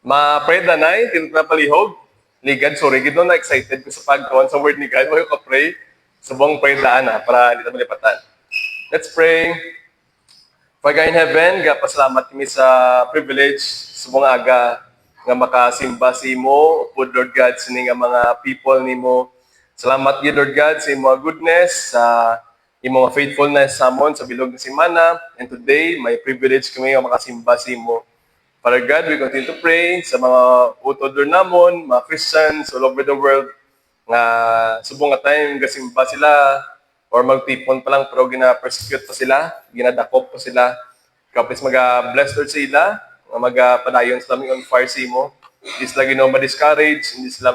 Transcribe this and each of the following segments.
Ma-pray danay, tinapalihog. Ligad, sorry, gito na excited ko sa pagkawan sa word ni God. Huwag ko pray. Subong pray daan para hindi na malipatan. Let's pray. Father in heaven, pasalamat kami sa privilege, subong aga, nga makasimba sa imo, upod Lord God, sini nga mga people nimo. Salamat gid Lord God sa imo goodness, sa imo faithfulness sa amon sa bilog nga semana. And today, may privilege kami nga makasimba sa imo. Father God, we continue to pray sa mga utod namon, mga Christians all over the world, nga subong nga time gasimba sila or magtipon pa lang pero gina-persecute pa sila, ginadakop pa sila. Kapis mag-bless Lord sa ila, nga magpadayon sa laming on fire sa imo. Hindi sila ma-discourage, hindi sila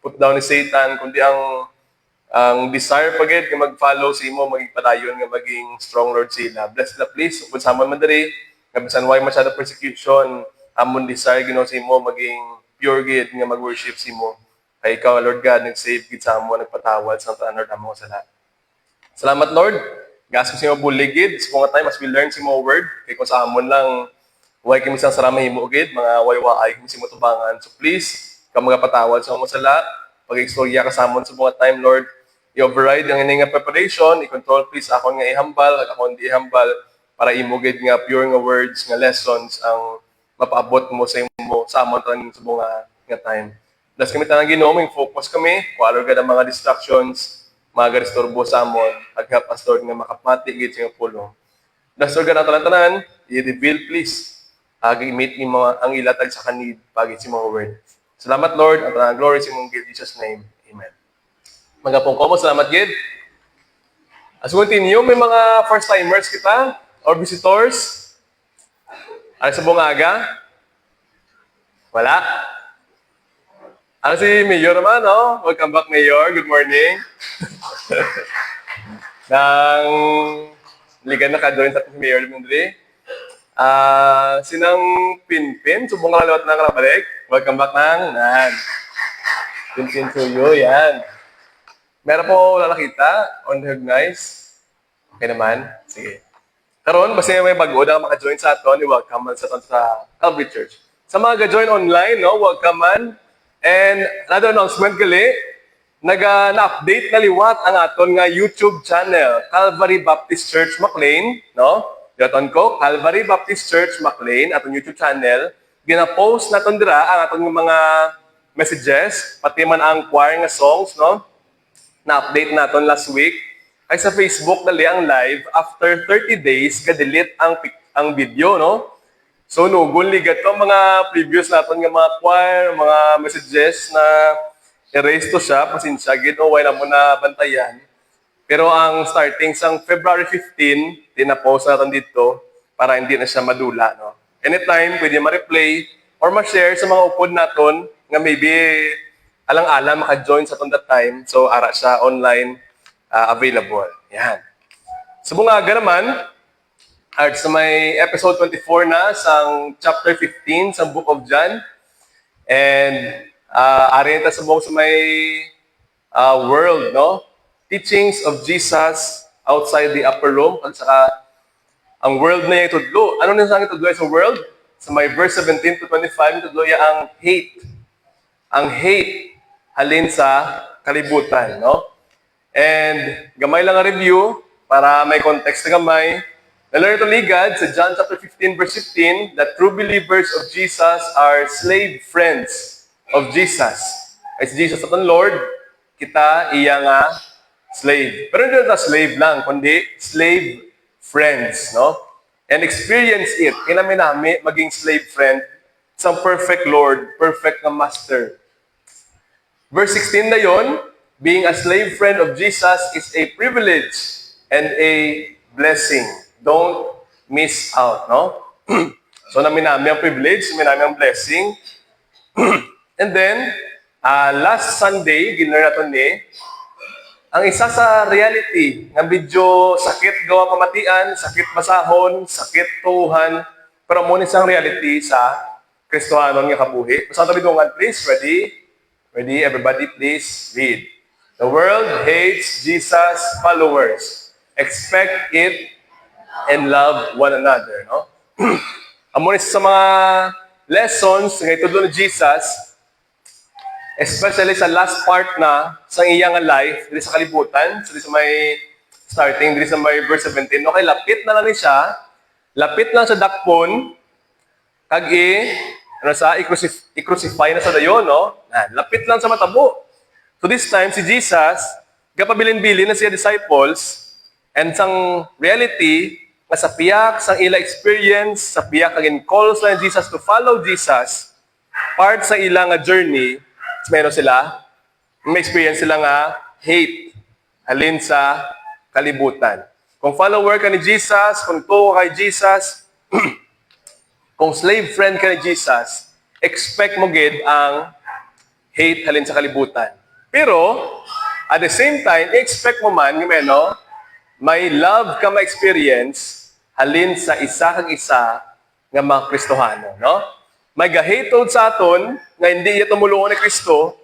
put down ni Satan, kundi ang desire pagid nga mag-follow sa imo, maging padayon nga maging strong Lord sila. Bless sila please, upod sa amon madiri, nga bisan why masyado persecution, amon desire Ginoo sa imo maging pure gid nga mag-worship sa imo. Kay ikaw Lord God nag-save gid sa amo, nagpatawad sa tanan Lord amo sala. Salamat Lord. Gas ko sa imo buligid, sa mga time as we learn sa imo word, kay kung sa amon lang way kami sa sarama himo gid, mga way-way kami sa imo tubangan. So please, ka magapatawad sa amo sala, pag-istorya ka sa amon sa mga time Lord. I-override ang ining preparation, i-control please akon nga ihambal, at akon di ihambal, para imugid nga pure nga words, nga lessons, ang mapaabot mo sa imo, sa amon taning sa nga time. Das kami tanang Ginoo, focus kami, kualo gid ang mga distractions, mga garistorbo sa amon, agha pastor nga makapati gid sa pulong. Das Lord ang tanan-tanan, i-reveal please, agi-meet ni mga ang ilatag sa kanid, pagit si mga word. Salamat Lord, at ang glory sa imong gift, Jesus name. Amen. Magapong ko mo, salamat gid. As we continue, may mga first-timers kita or visitors. Ano sa bungaga? Wala? Ano si Mayor naman, no? Welcome back, Mayor. Good morning. Nang ligan na ka-join sa si Mayor Lumindri. Sinang Pinpin, subong ka lalawat na kalabalik. Welcome back nang nan. Pinpin to you, yan. Meron po lalakita, on-recognize. Okay naman? Sige. Karon, basta may bago na maka-join sa aton, welcome man sa Calvary Church. Sa mga ga-join online, no, welcome man. And another announcement gali, na-update na liwat ang aton nga YouTube channel, Calvary Baptist Church McLean, no? Yaton ko, Calvary Baptist Church McLean, aton YouTube channel. Gina-post naton dira ang aton mga messages, pati man ang choir nga songs, no? Na-update naton last week. Ay sa Facebook dali ang live after 30 days ga-delete ang video, no? So nugon ligat to mga previous naton nga mga choir, mga messages na erase to siya, pasensya gid o wala mo na bantayan. Pero ang starting sang February 15, tina-post natin dito para hindi na siya madula, no? Anytime pwede ma-replay or ma-share sa mga upod naton nga maybe alang-alang maka-join sa that time. So ara siya online available. Yan. Sa bungaga naman, at sa may episode 24 na sa chapter 15 sa Book of John. And arin ta sa buong sa may world, no? Teachings of Jesus outside the upper room. At saka ang world na yung tudlo. Ano na sa tudlo sa world? Sa may verse 17 to 25, tudlo ya ang hate. Ang hate halin sa kalibutan, no? And gamay lang ang review para may context na gamay. Nalaro ito ligad sa John chapter 15 verse 15 that true believers of Jesus are slave friends of Jesus. As Jesus at ang Lord, kita iya nga slave. Pero hindi na slave lang, kundi slave friends, no? And experience it. Inami maging slave friend sa perfect Lord, perfect na master. Verse 16 na yon, being a slave friend of Jesus is a privilege and a blessing. Don't miss out, no? So, namin ang privilege, namin ang blessing. And then, last Sunday, ginler natin ni, ang isa sa reality, nga medyo sakit gawa pamatian, sakit basahon, sakit tuhan, pero muna isang reality sa Kristohanon nga kabuhi. Basta tabi dungan, please. Ready? Ready? Everybody, please read. The world hates Jesus' followers. Expect it and love one another, no? Amo ni sa mga lessons nga itudlo ni Jesus, especially sa last part na sa iyang life, dili sa kalibutan, dili sa may starting, dili sa may verse 17. Okay, lapit na lang ni siya, lapit lang sa dakpon, kag i-crucify na sa dayon, no? Lapit lang sa matabo. So this time, si Jesus, kapabilin-bilin na siya disciples, and sang reality, nga sa piyak, sang ila experience, sa piyak kagin calls na Jesus to follow Jesus, part sa ilang journey, meron sila, may experience sila nga hate, halin sa kalibutan. Kung follower ka ni Jesus, kung tuwa kay Jesus, kung slave friend ka ni Jesus, expect mo gid ang hate halin sa kalibutan. Pero, at the same time, expect mo man, may love ka ma-experience halin sa isa kag isa nga mga Kristohano, no? May gahatod sa aton nga hindi iya tumulungan ni Kristo,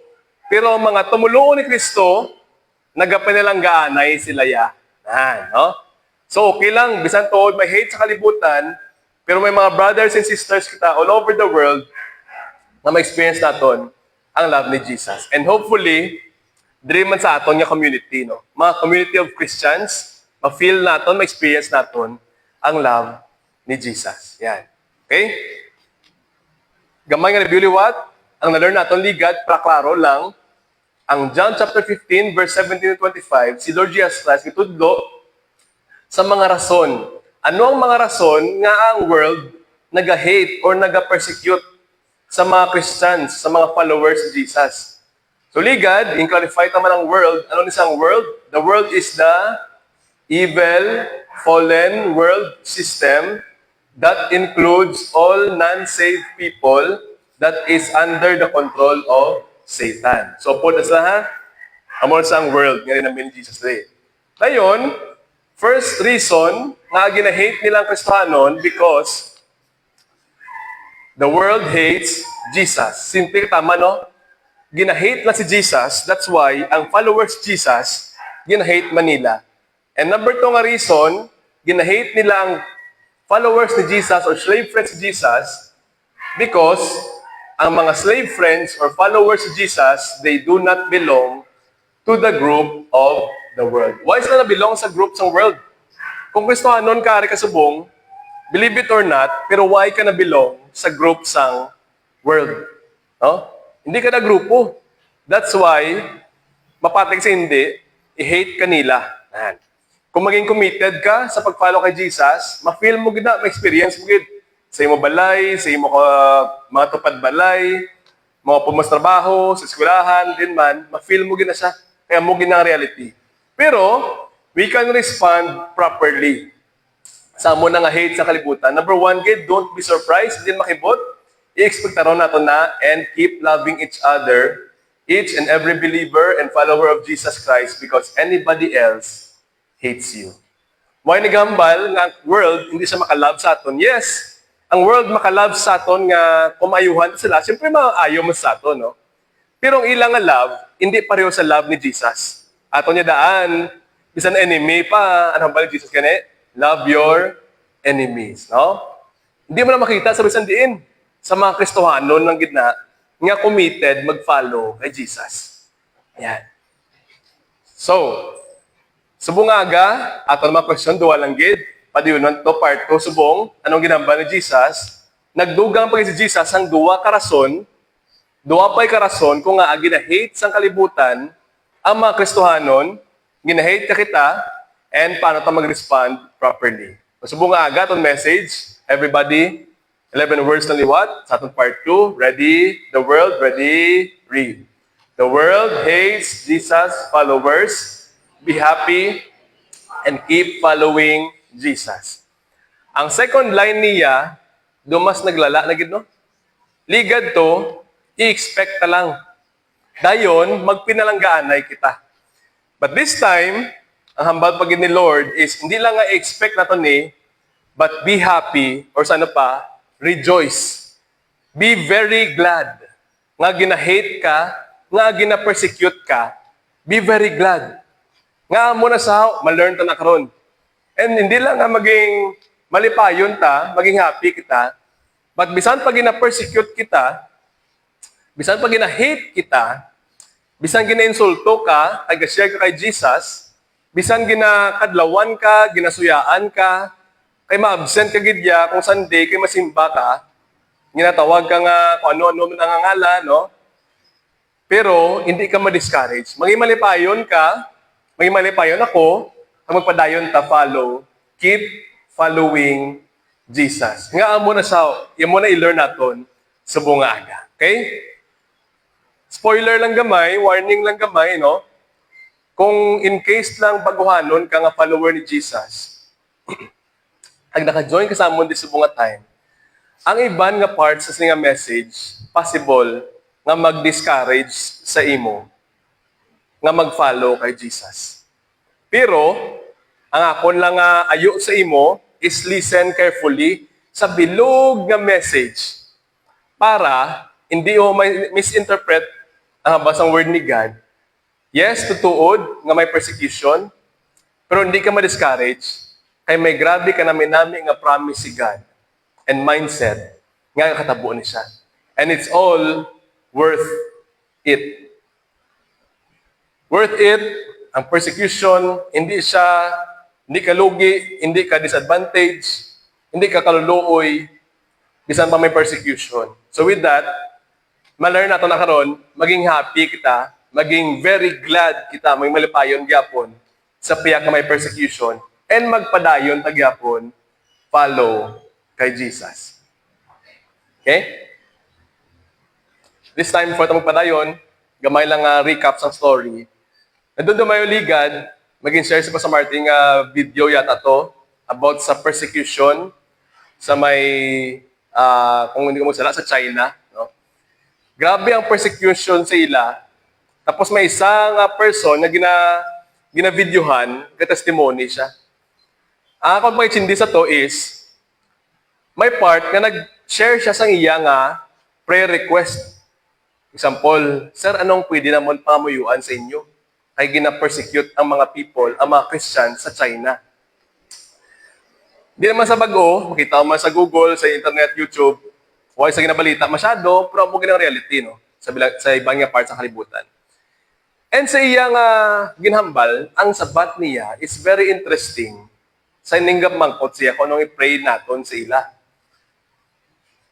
pero ang mga tumulungan ni Kristo, nagapanilang-gaanay sila ya. No? So, okay lang, bisan tuod may hate sa kalibutan, pero may mga brothers and sisters kita all over the world na ma-experience naton ang love ni Jesus. And hopefully, diri man sa aton nga community, no? Mga community of Christians, ma-feel naton, ma-experience naton ang love ni Jesus. Yan. Okay? Gamay nga review liwat, ang na-learn naton ligad, praklaro lang, ang John chapter 15, verse 17 to 25, si Lord Jesus Christ itudlo sa mga rason. Ano ang mga rason nga ang world nag-hate or nag-persecute sa mga Christians, sa mga followers ni Jesus? So ligad, in-clarify naman ang world. Ano nisang world? The world is the evil, fallen world system that includes all non-saved people that is under the control of Satan. So po na ha, amon sa ang world nga rin namin Jesus today. Ngayon, first reason nga ginahate nilang Kristohanon because the world hates Jesus. Simple, tama, no? Ginahate lang si Jesus, that's why ang followers Jesus, ginahate Manila. And number 2 nga reason, ginahate nila ang followers ni Jesus or slave friends ni Jesus because ang mga slave friends or followers ni Jesus, they do not belong to the group of the world. Why sila na belong sa group sa world? Kung Kristohanon ka ari kasubong, believe it or not, pero why ka na belong sa group sang world? No? Hindi ka na grupo. That's why, mapatig sa hindi, i-hate ka nila. Kung maging committed ka sa pag-follow kay Jesus, ma-feel mo gina, ma-experience mo gid. Sa imo balay, sa imo mga tupad balay, mga pumas trabaho, sa eskwelahan, din man, ma-feel mo gina siya. Kaya mo gina ang reality. Pero, we can respond properly. Sa mo na nga hate sa kalibutan. Number 1, gid, don't be surprised, din makibot. I-expect na nato na and keep loving each other, each and every believer and follower of Jesus Christ because anybody else hates you. May nagambal nga world hindi siya makalove sa aton. Yes, ang world makalove sa aton nga kumayuhan sila. Siyempre maayo mo sa aton, no? Pero ang ilang nga love, hindi pareho sa love ni Jesus. Aton niya daan, bisan enemy pa, anong balik Jesus kani? Love your enemies, no? Hindi mo na makita sa bisan diin sa mga Kristohanon ng gitna nga committed mag-follow kay Jesus. Ayan. So, subong aga, ato mga question, duwa lang gid. Padiyunan to, part 2, subong, anong ginamba ni Jesus? Nagdugang pa si Jesus ang duwa karason, duwa pa'y karason kung nga ginahate sang kalibutan ang mga Kristohanon, ginahate ka kita, and paano ta mag-respond properly. So, subong aga, itong message, everybody, 11 words na liwat, sa atong part 2, ready, the world, ready, read. The world hates Jesus' followers. Be happy and keep following Jesus. Ang second line niya, dumas naglala na gid, no? Ligad to, i-expect ta lang. Dayon, magpinalanggaanay kita. But this time, ang hambal pagid ni Lord is, hindi lang nga i-expect nato ni, but be happy, or sa ano pa, rejoice. Be very glad. Nga ginahate ka, nga gina-persecute ka, be very glad. Nga mo na sa ma-learn ta na karon. And hindi lang nga maging malipayon ta, maging happy kita, But bisan pag gina-persecute kita, bisan pag gina-hate kita, bisan gina-insulto ka, taga-share ka kay Jesus, bisan ginakadlawan ka, ginasuyaan ka, kay ma-absent ka gidya, kung Sunday, kay masimba ka, ginatawag ka nga kung ano-ano nangangalan, no? Pero, hindi ka ma-discourage. Maging malipayon ka, maging malipayon ako, ang magpadayon ta follow, keep following Jesus. Nga mo na sa, yan mo na i-learn naton sa bungaga. Okay? Spoiler lang gamay, warning lang gamay, no? Kung in case lang baguhanon ka nga follower ni Jesus, ang naka-join ka sa amon di sa bunga time, ang iban nga parts sa nga message, possible nga mag-discourage sa imo, nga mag-follow kay Jesus. Pero, ang akon lang nga ayo sa imo is listen carefully sa bilog nga message para hindi mo misinterpret ang basang word ni God. Yes, tutuod nga may persecution, pero hindi ka ma-discourage kay may grabe ka namin nga promise si God and mindset nga katabo ni siya. And it's all worth it. Worth it, ang persecution, hindi ka lugi, hindi ka disadvantage, hindi ka kaluluoy, bisan pa may persecution. So with that, ma-learn nato na karon, maging happy kita, maging very glad kita, may malipayon gyapon sa piyak na may persecution, and magpadayon ta gyapon, follow kay Jesus. Okay? This time, for ito magpadayon, gamay lang recap sa story. Nandun dumayo ligad, maging share si Pastor Martin nga video yata to about sa persecution sa may, kung hindi ko magsala, sa China. No? Grabe ang persecution sa ila. Tapos may isang person na gina-videohan, ka-testimony siya. Ang akong pag-chindi sa to is, may part na nag-share siya sa iya nga prayer request. Example, Sir, anong pwede naman pamuyuan sa inyo? Ay gina-persecute ang mga people, ang mga Christian sa China. Hindi naman sa bago, makita mo sa Google, sa internet, YouTube, o sa ginabalita masyado, pero mo ginang reality, no? Sa ibang nga part sa kalibutan. And sa iyang ginhambal, ang sabat niya is very interesting. Sa ininggap mangkot siya kung anong i-pray naton sa ila.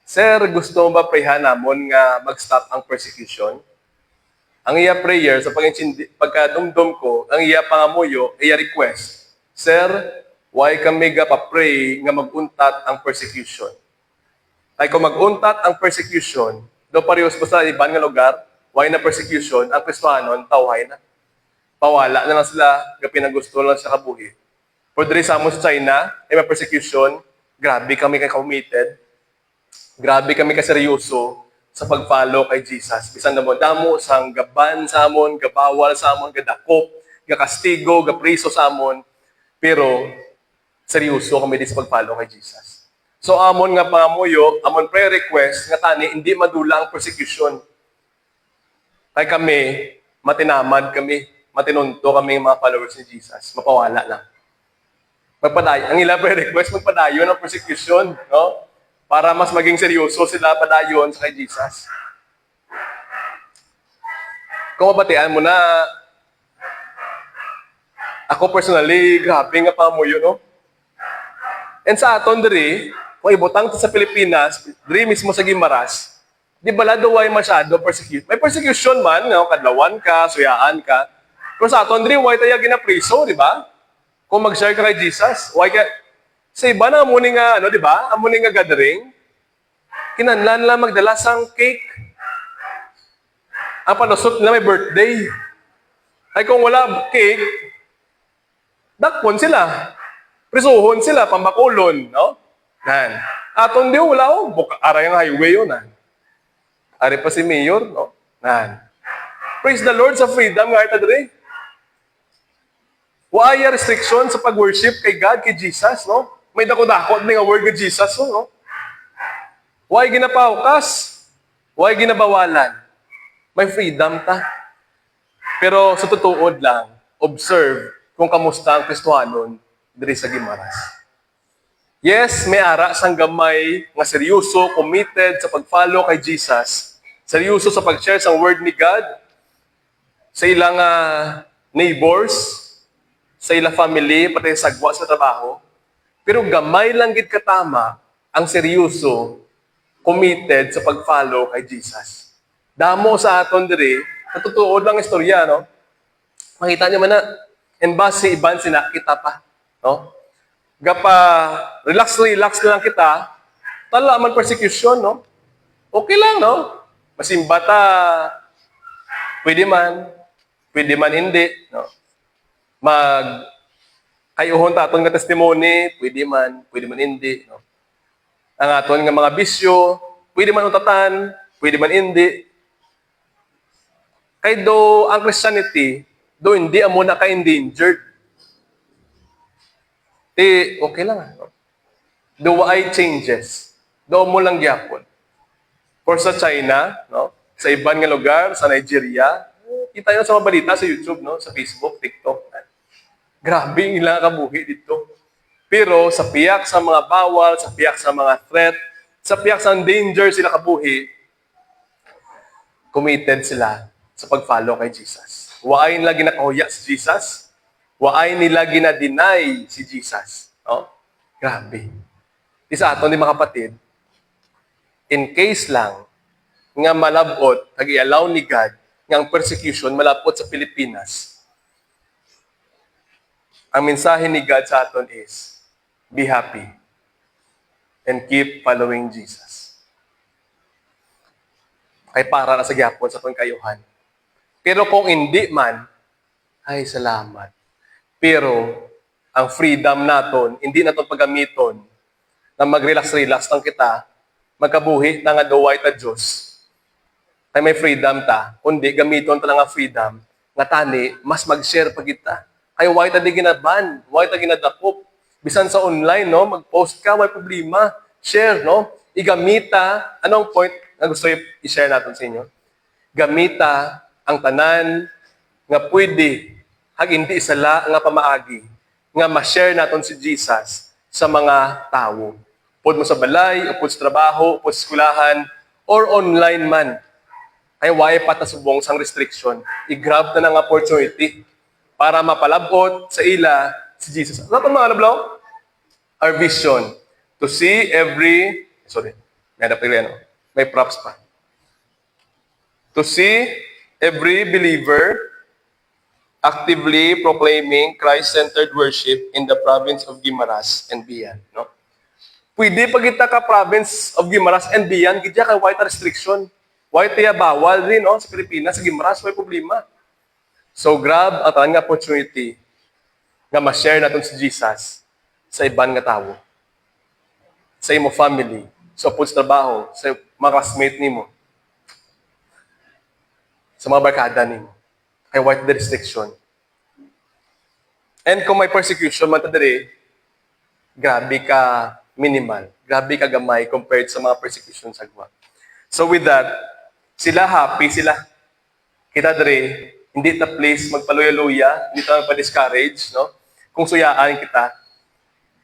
Sir, gusto mo ba prayhan namon nga mag-stop ang persecution? Ang iya prayer, sa pagkadumdum ko, ang iya pangamuyo, iya request, Sir, why kami pa-pray nga mag-untat ang persecution? Ay kung mag-untat ang persecution, do parehos po sa ibang nga lugar, why na persecution, ang Kristohanon, tawhay na. Pawala na lang sila, pinagusto lang sa kabuhi. For diri sa sa China, ay may persecution, grabe kami kay committed, grabe kami kaseryoso sa pag-follow kay Jesus. Bisan na mo, damo sang gaban sa amon, gabawal sa amon, gadakop, gakastigo, gapriso sa amon. Pero, seryoso kami din sa pag-follow kay Jesus. So, amon nga pangamuyo, amon prayer request, nga tani, hindi madula ang persecution. Kaya kami, matinamad kami, matinunto kami mga followers ni Jesus. Mapawala lang. Ang ilang prayer request, magpadayon ang persecution, no? Para mas maging seryoso sila padayon sa kay Jesus. Kung mabatian mo na, ako personally, grabe nga pamuyo, no? And sa aton diri, kung ibutang sa Pilipinas, diri mismo sa Guimaras, di bala daw ay masyado persecute. May persecution man, no? Kadlawan ka, suyaan ka. Pero sa aton diri, why tayo ginapriso, di ba? Kung mag-share ka kay Jesus, why ka, sa iba na amuning nga, di ba? Amuning nga gathering, kinanlan lang magdala sang cake. Ang panusot nila may birthday. Ay kung wala cake, dakpon sila. Prisuhon sila, pambakulon, no? Nan. Aton di wala aray ang highway yun, nan. Ari pa si Mayor, no? Nan. Praise the Lord sa freedom nga ita diri. Why restriction sa pag-worship kay God, kay Jesus, no? May dako-dako nga word kay Jesus, no? Why ginapaukas? Why ginabawalan? May freedom ta. Pero sa tutuod lang, observe kung kamusta ang Kristohanon diri sa Guimaras. Yes, may ara sang gamay nga seryoso, committed sa pag-follow kay Jesus. Seryoso sa pag-share sa word ni God sa ilang neighbors, sa ilang family, pati sa sagwa sa trabaho. Pero gamay lang gid katama ang seryoso, committed sa pag-follow kay Jesus. Damo sa aton diri, natutuod lang istorya, no? Makita niyo man na, en base iban sinakita pa, no? Gapa, relax na lang kita, tala man persecution, no? Okay lang, no? Masimba ta, pwede man hindi, no? Mag, kayuhon ta aton nga testimony, pwede man hindi, no? Ang aton nga mga bisyo, pwede man utatan, pwede man hindi. Kay do ang Christianity, do hindi amo na ka-endangered. Okay lang. No? Do ay changes. Do mo lang gyapon. For sa China, no? Sa ibang nga lugar, sa Nigeria, kita nyo sa mga balita sa YouTube, no? Sa Facebook, TikTok. Grabe ang ilang kabuhi dito. Pero sa piyak sa mga bawal, sa piyak sa mga threat, sa piyak sa danger sila kabuhi, committed sila sa pag-follow kay Jesus. Waay nila ginakahuya si Jesus. Waay nila ginadeny si Jesus. No? Grabe. Di sa aton, di mga kapatid, in case lang nga malabot, nag-i-allow ni God, nga ang persecution malabot sa Pilipinas, ang mensahe ni God sa aton is, be happy and keep following Jesus. Kay para na sa gyapon sa atong kayuhan. Pero kung hindi man, ay salamat. Pero ang freedom naton, hindi naton paggamiton na mag-relax-relax lang kita, magkabuhi na nga duway ta Diyos. Kay may freedom ta, kundi gamiton ta nga freedom, nga tani, mas mag-share pa kita. Kay why ta di ginaban, why ta ginadakop. Bisan sa online, no, mag-post ka, may problema. Share, no? Igamita, anong point na gusto i-share natin sa inyo? Gamita ang tanan nga pwede hag hindi isala nga pamaagi nga ma-share naton si Jesus sa mga tao. Pud mo sa balay, o pud sa trabaho, o pud sa eskwelahan, or online man. Ay why patasubong sang restriction. I-grab na ng opportunity para mapalabot sa ila si Jesus. Ano itong mga nablaw? Our vision to see may props pa. To see every believer actively proclaiming Christ-centered worship in the province of Guimaras and beyond. No? Pwede pag kita ka province of Guimaras and beyond, gidya ka white restriction. White ya bawal rin no? Sa Pilipinas, sa Guimaras, may problema. So grab ang tanang opportunity nga ma-share natin si Jesus sa ibang nga tao. Sa imo family, sa upod sa trabaho, sa mga classmate nimo, sa mga barkada nimo. Kay white the restriction. And kung may persecution man tadiri, grabe ka minimal. Grabe ka gamay compared sa mga persecution sa gwa. So with that, sila happy sila. Kita diri, hindi ta please magpaluya-luya, hindi ta magpa-discourage, no? Kung suyaan kita,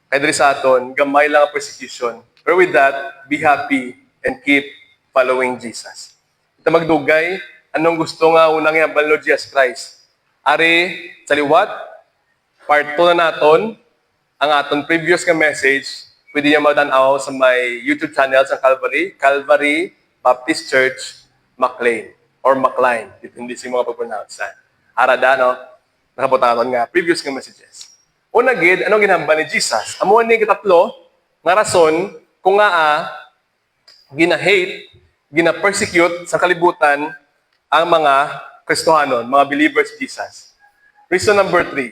kay diri sa aton, gamay lang ang persecution. But with that, be happy and keep following Jesus. Ito magdugay, anong gusto nga unang yabal Lord Jesus Christ? Ari, sa liwat, part 2 na naton, ang aton previous nga message, pwede niyo matanaw sa may YouTube channel sa Calvary Baptist Church, McLean, or McLean, hindi si mga pag-pronounce. Arada, no? Nakabutangon nga, previous nga messages. Una gid, anong ginhambal ni Jesus? Amo ni kitatlo, nga rason, kung nga gina-hate, gina-persecute sa kalibutan ang mga Kristohanon, mga believers of Jesus. Reason number 3.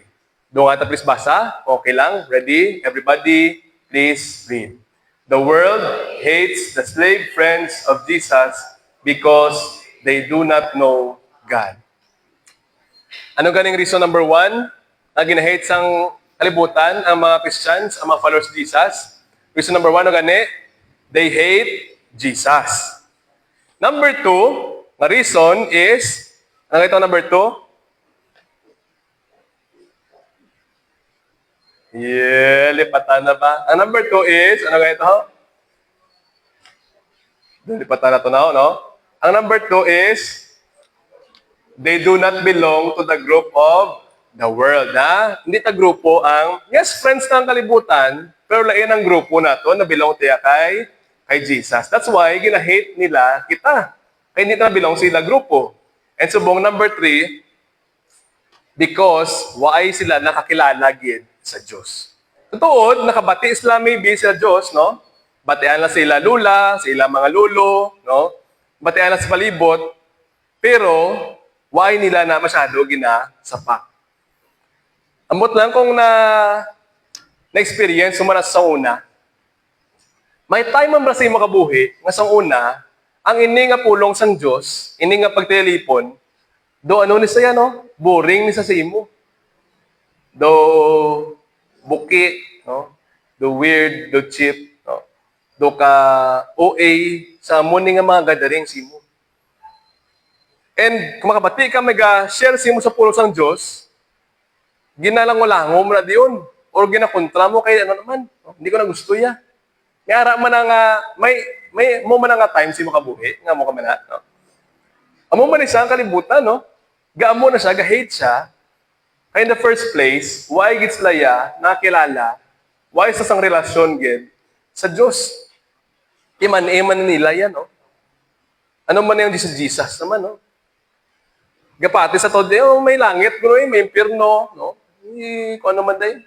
Doon nga please basa. Okay lang. Ready? Everybody, please read. The world hates the slave friends of Jesus because they do not know God. Ano ganing reason number 1? Na gina-hate sang kalibutan ang mga Christians, ang mga followers of Jesus. Reason number 1, ano gani? They hate Jesus. Number 2, na reason is, ano ito number 2? Yeah, lipatan na ba? Ang number 2 is, ano ganito? Lipatan na to na, no? Ang number 2 is, they do not belong to the group of the world, ha? Hindi ta grupo ang, yes, friends ng kalibutan, pero lain ang grupo na to na belong tiya kay Jesus. That's why, ginahate nila kita. Kaya hindi na belong sila grupo. And subong number 3, because why sila nakakilala gid sa Diyos. Totoo, nakabati sila maybe sa Diyos, no? Batian na sila lula, sila mga lulo, no? Batian na sa palibot, pero why nila na masyado ginasapak. Ambot lang kung na-experience mo na sa una, may time ang brasi makabuhi, nga sa una, ang ini nga pulong sang Diyos, ini nga pagtelefon, do ano ni saya, no? Boring ni sa imo. Do buki, no? Do weird, do cheap, no? Do ka OA sa morning nga mga gathering simo. And kung makabati ka, share simo sa pulong sang Diyos, ginalango-lango mo na diyon. Or ginakontra mo kay ano naman, no? Hindi ko na gusto ya. Ngara man nga, may mo man nga time si makabuhi, nga mo ka man no? Amo man siya ang kalibutan, no? Gaamo na siya, ga-hate siya. Kaya in the first place, why gits laya, nakilala, why sa sang relasyon gid sa Diyos. Iman-iman nila yan, no? Ano man yung Jesus naman, no? Gapati sa todo, may langit, may impyerno, no? Kung ano man day.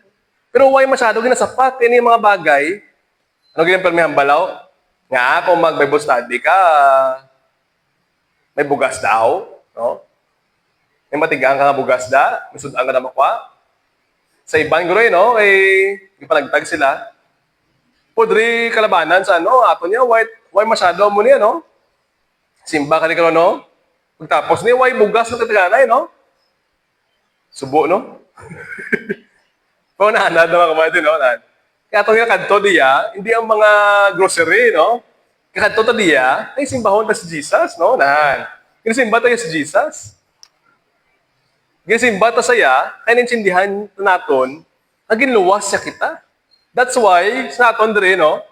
Pero why masyado ginasapat? Yan yung mga bagay. Ano ganyan permihang balaw? Nga, kung mag-Bible study ka, may bugas daw, no? May matigaan ka nga bugas da, may sudaan ka na makwa. Sa ibang guroy, no? Ipanagtag sila. Podri kalabanan sa ano, ato niya, why masyado mo niya, no? Simba ka ni karon, no? Pagtapos niya, why bugas na tataganay, no? Subo, no? Kung nahanad naman kamay din, no? Kaya ito nga kadto diya, hindi ang mga grocery, no? Kaya kadto diya, ay simbahon ta si Jesus, no? Kinisimba tayo si Jesus. Kinisimba ta saya, kaya ninsindihan naton, naging luwas siya kita. That's why, sa aton dire, no?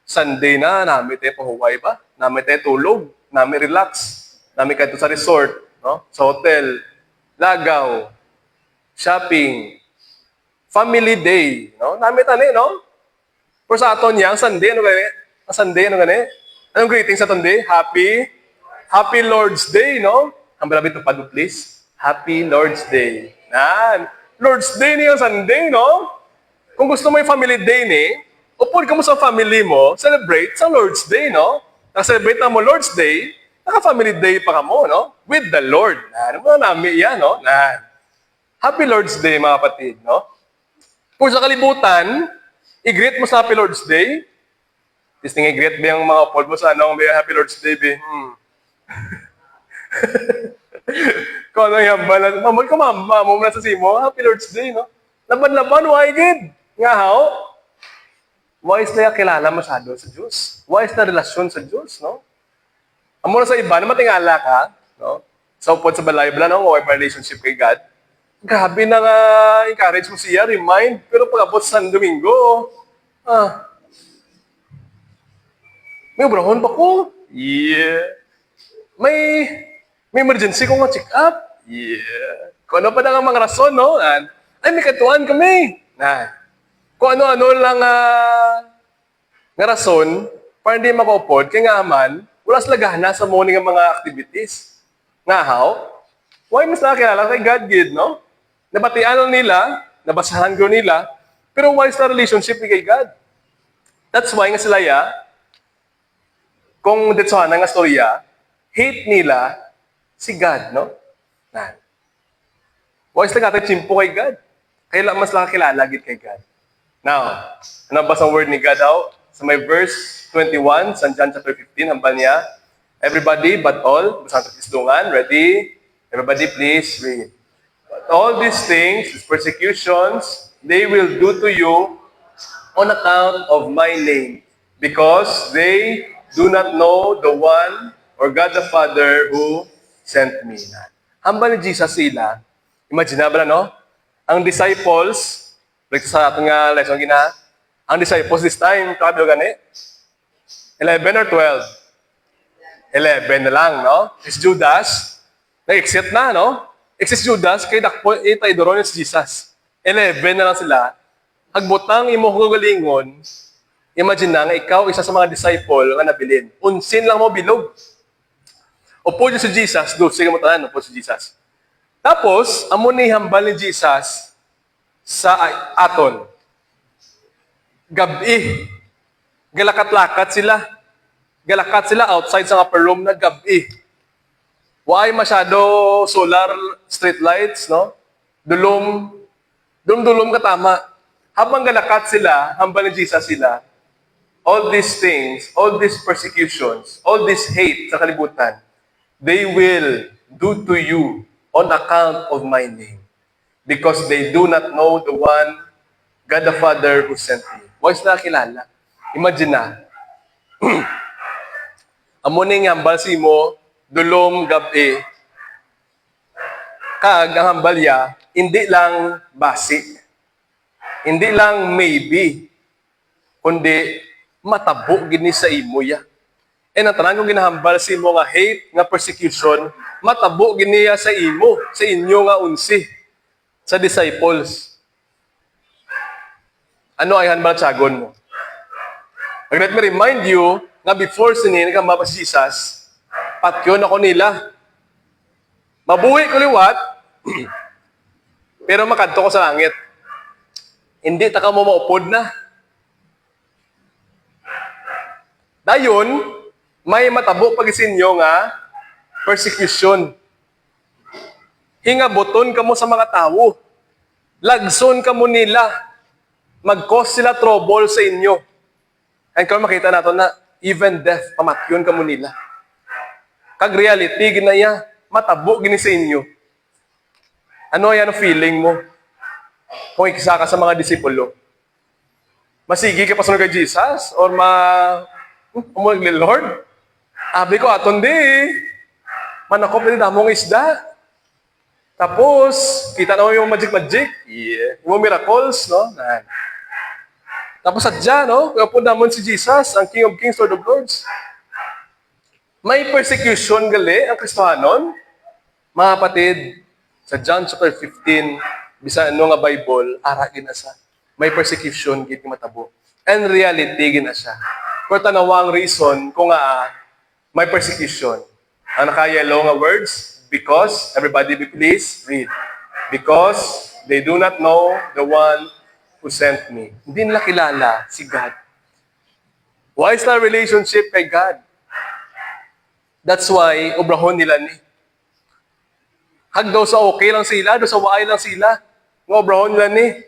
Sunday na, namin tayo pahuway ba? Namin tayo tulog, namin relax, namin kayo sa resort, no? Sa hotel, lagaw, shopping, family day, no? Namin tani, no? Pero sa aton yang Sunday, ano gani? Ang Sunday, ano gani? Anong greeting sa Sunday? Happy Lord's Day, no? Ang balabit ng padu, please. Happy Lord's Day. Lord's Day niya Sunday, no? Kung gusto mo yung family day ni, upod ka mo sa family mo, celebrate sa Lord's Day, no? Naka-celebrate na mo Lord's Day, naka-family day pa ka mo, no? With the Lord. Ano mo na namin yan, no? Happy Lord's Day, mga kapatid, no? Kung sa kalibutan, i-greet mo sa Happy Lord's Day. Tisting i-greet ba yung mga upod mo sa anong may Happy Lord's Day, be? Kung ano yung balan, mamon ka mama, mo na sa simo, Happy Lord's Day, no? Laban-laban, why gid? Nga how? Why is na kilala masyado sa Diyos? Why is na relasyon sa Diyos, no? Amo na sa iba, na matingala ka, no? Sa upod sa balay, bala, no? Or relationship kay God. Grabe na nga, encourage mo siya, remind. Pero pag abot sa Domingo, may obrahon pa ko. Yeah. May emergency ko nga check up. Yeah. Kung ano pa na nga mga rason, no? Ay, may katuan kami. Kung ano-ano lang nga rason, para hindi makaupod, kaya nga man, wala sila gana sa morning ng mga activities. Nga how? Why mas nakakilala kay God, gid, no? Nabatian nila, nabasahan ko nila, pero why is the relationship ni kay God? That's why nga sila kung detsohan nga storya, hate nila si God, no? Why is lang chimpo kay God? Kaya mas nakakilala gid kay God. Now, ano ba sa word ni God daw? Sa may verse 21, sa John chapter 15, hambal niya, everybody but all, basang tatisdungan, ready? Everybody please read. But all these things, these persecutions, they will do to you on account of my name, because they do not know the one or God the Father who sent me. Hambal ni Jesus sila, imagine ba no? Ang disciples, Balik sa ating lesson gina. Ang disciples this time, kabiyo gani? 11 or 12? 11 na lang, no? Is Judas, nag-exit na, no? Exit Judas, kay Dakpo, itay doon si Jesus. 11 na lang sila. Hagbutang imo hugalingon, imagine na nga ikaw, isa sa mga disciple nga nabilin. Unsin lang mo bilog. Upo si Jesus, do, sige mo tanan, upo si Jesus. Tapos, amo ni hambal ni Jesus sa aton. Gabi. Galakat-lakat sila. Galakat sila outside sa upper room na gabi. Why masyado solar street lights, no? Dulum katama. Habang galakat sila, hambal ni Jesus sila, all these things, all these persecutions, all this hate sa kalibutan, they will do to you on account of my name. Because they do not know the one, God the Father who sent me. Why sila kilala? Imagine na. Amo ning hambal si mo, dulom gabi, kag ang hambalya, hindi lang basi, hindi lang maybe, kundi matabo gini sa imo ya. E natanan kung ginahambal si mo nga hate, nga persecution, matabo gini ya sa imo, sa inyo nga unsi, sa disciples. Ano ay hanbal tsagon mo? Let me remind you, nga before sinin ka mapa si Jesus, patyon ako nila. Mabuhi ko liwat, pero makadto ko sa langit. Hindi ta ka mo maupod na. Dayon, may matabo pagisinyo nga persecution. Hingaboton ka mo sa mga tao. Lagson ka mo nila. Mag-cause sila trouble sa inyo. And kung makita nato na even death, pamatyon ka mo nila. Kag reality, ginaya, matabo gini sa inyo. Ano yan ang feeling mo? Kung ikisa ka sa mga disipulo. Masigi ka pasunod kay Jesus? Or umulag ni Lord? Abi ko, aton di. Manakop na damong isda. Tapos, kita naman yung magic. Yeah. Yung miracles, no? Tapos sadya, no? Kaya po naman si Jesus, ang King of Kings, Lord of Lords. May persecution gali ang Kristohanon. Mga kapatid, sa John chapter 15, bisa ano nga Bible, aragin na siya. May persecution, git matabo. And reality, gina siya. Kung tanawang reason kung may persecution. Ang naka-yellow nga words, because, everybody be please, read. Because they do not know the one who sent me. Hindi nila kilala si God. Why is the relationship kay God? That's why, obrahon nila ni. Hag daw sa okay lang sila, daw sa waay lang sila. Ng obrahon nila ni.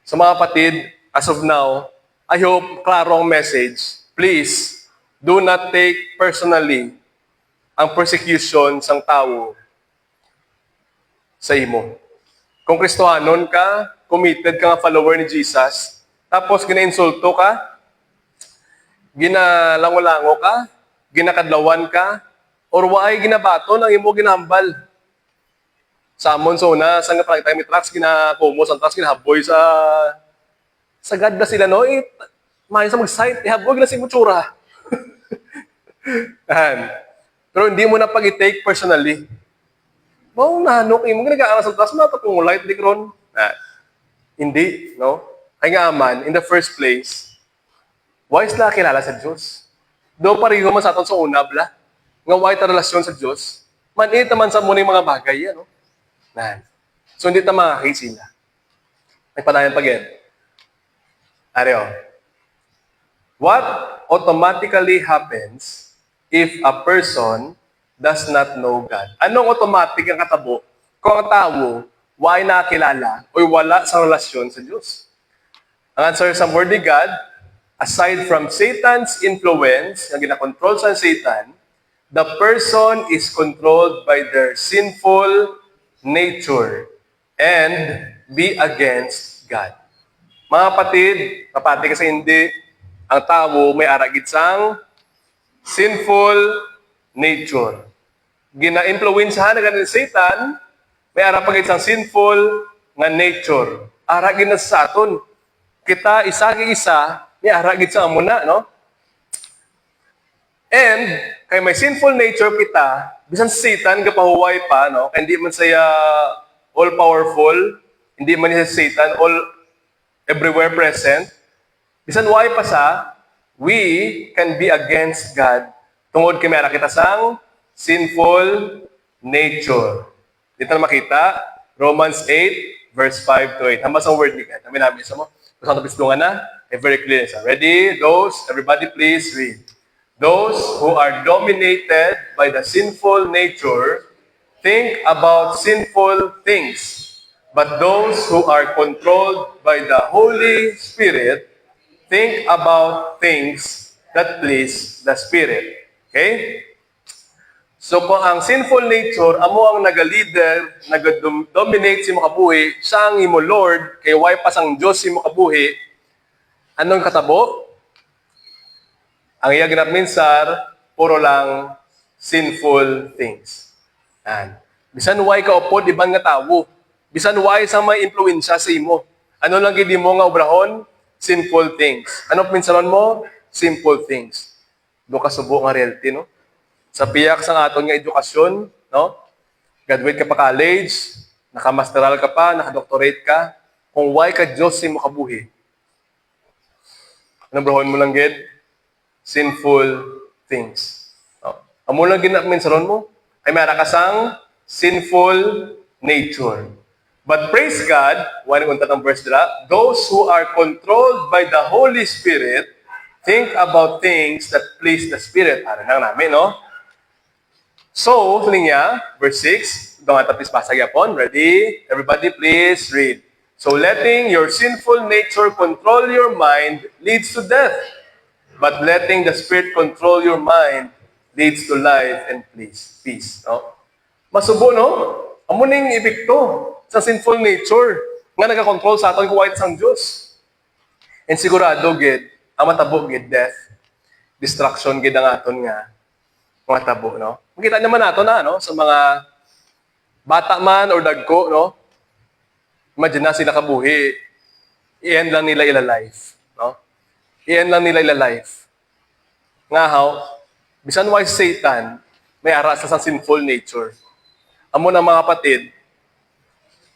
So mga kapatid, as of now, I hope klaro ang message. Please, do not take personally ang persecution sang tao sa imo. Kung Kristohanon ka, committed ka nga follower ni Jesus, tapos gina-insulto ka, ginalango-lango ka, ginakadlawan ka, or waay ginabaton ang imo ginahambal. Sa amon so na sa nga tayo trucks ginakomos ang trucks ginahaboy sa God na sila no mahin sa mag-site ihaboy na si mutsura. Pero hindi mo na pag-i-take personally. Mao nahanok imo ginagaana sa trucks na tapong light di kron. Hindi, no? Kaya nga man, in the first place, why sila kilala sa Diyos? Do pareho man sa aton sa una, bla? Nga why ta relasyon sa Diyos? Manit naman sa muna yung mga bagay, ano? So, hindi ta makakay sila. Nagpadayan pa again. Areo. What automatically happens if a person does not know God? Anong automatic ang katabo kung ang tao why nakilala o wala sa relasyon sa Diyos? Ang answer sa word ni God, aside from Satan's influence, na ginakontrol sa Satan, the person is controlled by their sinful nature and be against God. Mga kapatid, kapati kasi hindi, ang tao may aragid sang sinful nature. Gina-influensyahan na ganun Satan, May ara pagit sang sinful nga nature. Ara gid na sa aton. Kita isa kay isa, ni ara gid sa amuna, no? And kay may sinful nature kita, bisan Satan gapahuway pa, no? Kay hindi man saya all powerful, hindi man siya Satan all everywhere present. Bisan why pa sa, we can be against God tungod kay meron kita sang sinful nature. Dito na makita, Romans 8, verse 5 to 8. Hambas ang word ni God. Namin sa mo. Kung saan tapislungan na, very clear. Ready? Everybody please read. Those who are dominated by the sinful nature think about sinful things. But those who are controlled by the Holy Spirit think about things that please the Spirit. Okay? So kung ang sinful nature, amo ang naga-leader, nag-dominate si mo kabuhi, siya ang imo Lord, kay way pas ang Diyos si mo kabuhi, anong katabo? Ang iya ginapminsar, puro lang sinful things. Yan. Bisan way ka upod, ibang nga tawo. Bisan way sa may influensya sa imo. Ano lang gidi mo nga obrahon? Sinful things. Ano pinsaron mo? Simple things. Do ka subo nga reality, no? Sa piyak sa aton nga edukasyon, no? Graduate ka pa college, naka-masteral ka pa, naka-doctorate ka, kung why ka Diyos si mo kabuhi. Ano brahon mo lang gid? Sinful things. No? Amo lang ginapmin sa ron mo, ay mayara ka sang sinful nature. But praise God, why unta ng verse dila, those who are controlled by the Holy Spirit think about things that please the Spirit. Ano lang namin, no? So, niya, verse 6, doon nga tapos pasag yapon. Ready? Everybody please read. So, letting your sinful nature control your mind leads to death. But letting the Spirit control your mind leads to life and peace. No? Masubo, no? Amuning epekto sa sinful nature nga nagakontrol sa aton kung white sang Diyos. And sigurado, gid, ang matabo, gid, death, destruction, gid ang aton nga mga tabo, no? Makita naman nato na, no? Sa mga bata man or dagko, no? Imagine na sila kabuhi. I-end lang nila ila life, no? I-end lang nila ila life. Nga how, bisan why Satan, may aras sa sinful nature. Amo na mga kapatid,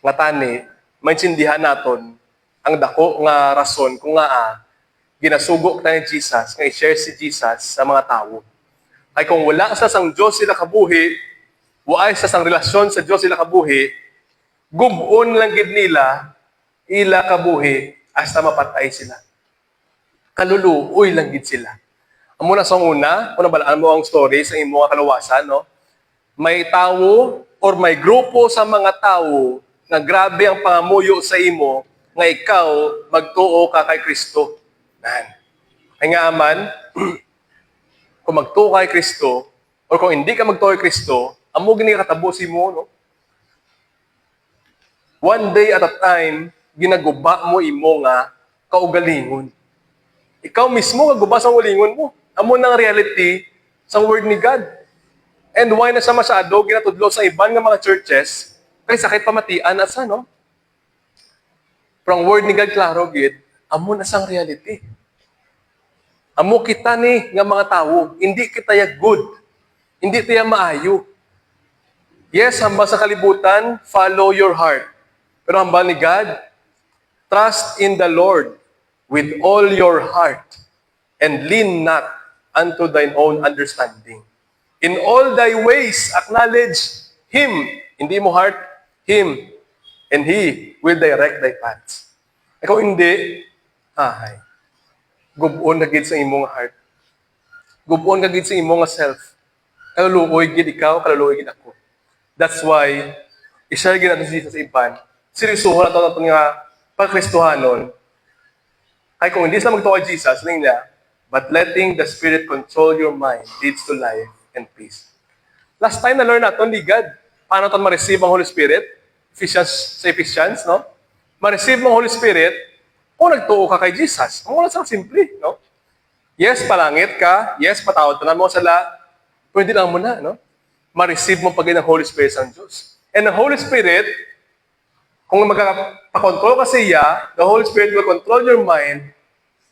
nga tani, maintindihan naton ang dako nga rason kung nga ginasugo tayo ni Jesus, nga i-share si Jesus sa mga tao. Ay kung wala sa sang Diyos sila kabuhi, waay sa sang relasyon sa Diyos sila kabuhi, gubon lang gid nila, ila kabuhi, hasta mapatay sila. Kaluluoy lang gid sila. Amo na sa una, kung nabalaan mo ang story sa imo nga kalawasan, no? May tao or may grupo sa mga tao na grabe ang pangamuyo sa imo, nga ikaw magtuo ka kay Kristo. Ay nga aman, kung magtuo kay Kristo, o kung hindi ka magtuo kay Kristo, amo gini katabusin mo, no? One day at a time, ginaguba mo imo nga kaugalingon. Ikaw mismo kaguba sa ulingon mo. Amo nang reality sa word ni God. And why na sa masyado ginatudlo sa iban nga mga churches, kay sakit pamatian at sa, no? Pero ang word ni God, klaro, gid, amo na sang reality. Amo kita ni nga mga tao, hindi kita ya good. Hindi tayo maayo. Yes, hamba sa kalibutan, follow your heart. Pero hamba ni God, trust in the Lord with all your heart and lean not unto thine own understanding. In all thy ways, acknowledge Him. Hindi mo heart, Him. And He will direct thy paths. Ikaw hindi, gubon ka gid sa imong heart. Gubon ka gid sa imong self. Kaluluoy gid ikaw, kaluluoy gid ako. That's why, i-share gid natin sa iban. Seryosohon natin nga pagkristohanon. Ay kung hindi sila magtuwa kay Jesus, lang niya, but letting the Spirit control your mind leads to life and peace. Last time na-learn natin ni God, paano natin ma-receive ang Holy Spirit? Ephesians, no? Ma-receive ang Holy Spirit, kung nagtuo ka kay Jesus. Ang wala sa simple, no? Yes, palangit ka. Yes, patawad ka na mo sa la. Pero hindi lang mo na, no? Ma-receive mo pag ng Holy Spirit sa Diyos. And the Holy Spirit, kung magpakontrol ka siya, the Holy Spirit will control your mind.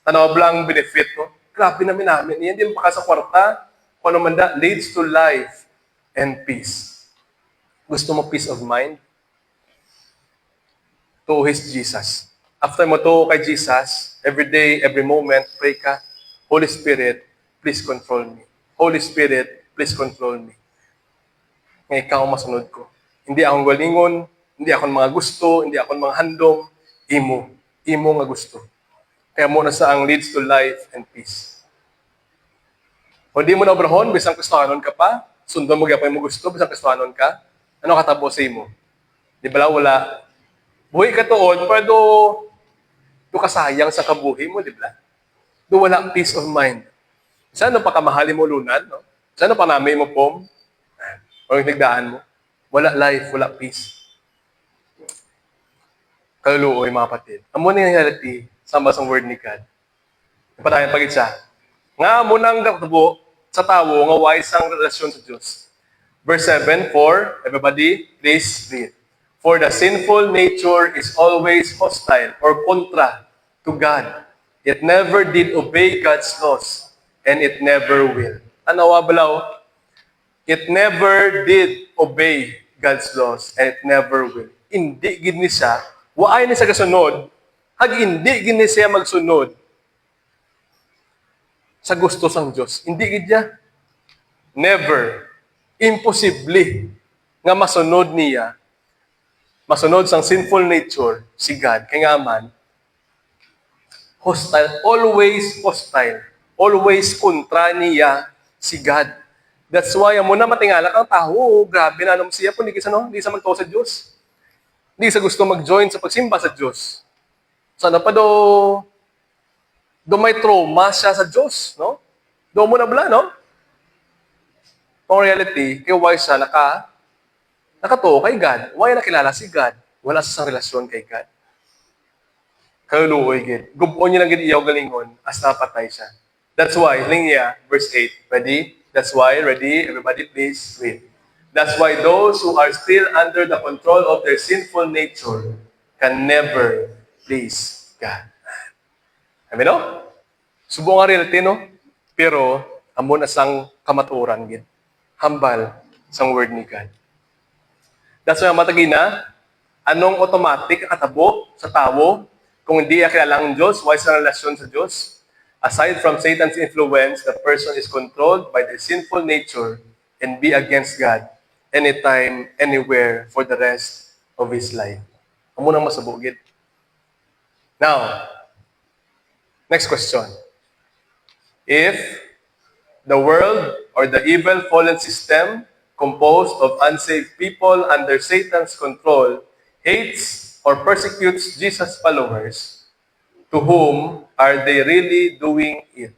Ano ba ang benefit mo? Grabe namin. Yan din pa sa kwarta, kung ano man leads to life and peace. Gusto mo peace of mind? To His Jesus. After mo to kay Jesus, every day, every moment, pray ka, Holy Spirit, please control me. Holy Spirit, please control me. Ngayon ikaw ang masunod ko. Hindi akong galingon, hindi akong mga gusto, hindi akong mga handom, imo nga gusto. Kaya muna sa ang leads to life and peace. Kung di mo na obrahon, bisang kristohanon ka pa, sundan mo gyapon mo gusto, bisang kristohanon ka, ano katabo sa imo? Di ba wala? Buhi ka tuon, pero do kasayang sa kabuhi mo, di ba? Do wala peace of mind. Saan pa kamahali mo lunan, no? Saan pa nami mo pom? O yung nagdaan mo? Wala life, wala peace. Kaluluoy, mga kapatid. Amo na yung reality sa basang word ni God. Patayan pagit siya. Nga mo nang katabo sa tawo nga wise ang relasyon sa Diyos. Verse 7, for, everybody, please read. For the sinful nature is always hostile or contra to God. It never did obey God's laws, and it never will. Ano wabalaw? It never did obey God's laws, and it never will. Hindi gini siya, waay ni sa kasunod, hag hindi gini siya magsunod sa gusto sang Diyos. Hindi gidya. Never. Imposible nga masunod niya, masunod sang sinful nature si God. Kaya nga man, hostile, always kontra niya si God. That's why, mo na matingala kang tao, grabe na anong siya po, hindi sa magtaw sa Diyos. Hindi sa gusto mag-join sa pagsimba sa Diyos. Sana pa do may trauma siya sa Diyos, no? Do mo na bala, no? Kung reality, kaya why siya nakatuo kay God? Why nakilala si God? Wala sa relasyon kay God. Kaluluoy, gid. Gubon niya lang gid iyaw galingon as napatay siya. That's why, linya, verse 8. Ready? That's why, ready? Everybody please read. That's why those who are still under the control of their sinful nature can never please God. Amen, no? Subo nga reality, no? Pero, amo na sang kamaturan, gid. Hambal sang word ni God. That's why, matagina, anong automatic katabo sa tawo kung hindi kilala ang Diyos, why sa relasyon sa Diyos? Aside from Satan's influence, the person is controlled by their sinful nature and be against God anytime, anywhere, for the rest of his life. Amo nang masabugid. Now, next question. If the world or the evil fallen system composed of unsaved people under Satan's control hates or persecutes Jesus' followers, to whom are they really doing it?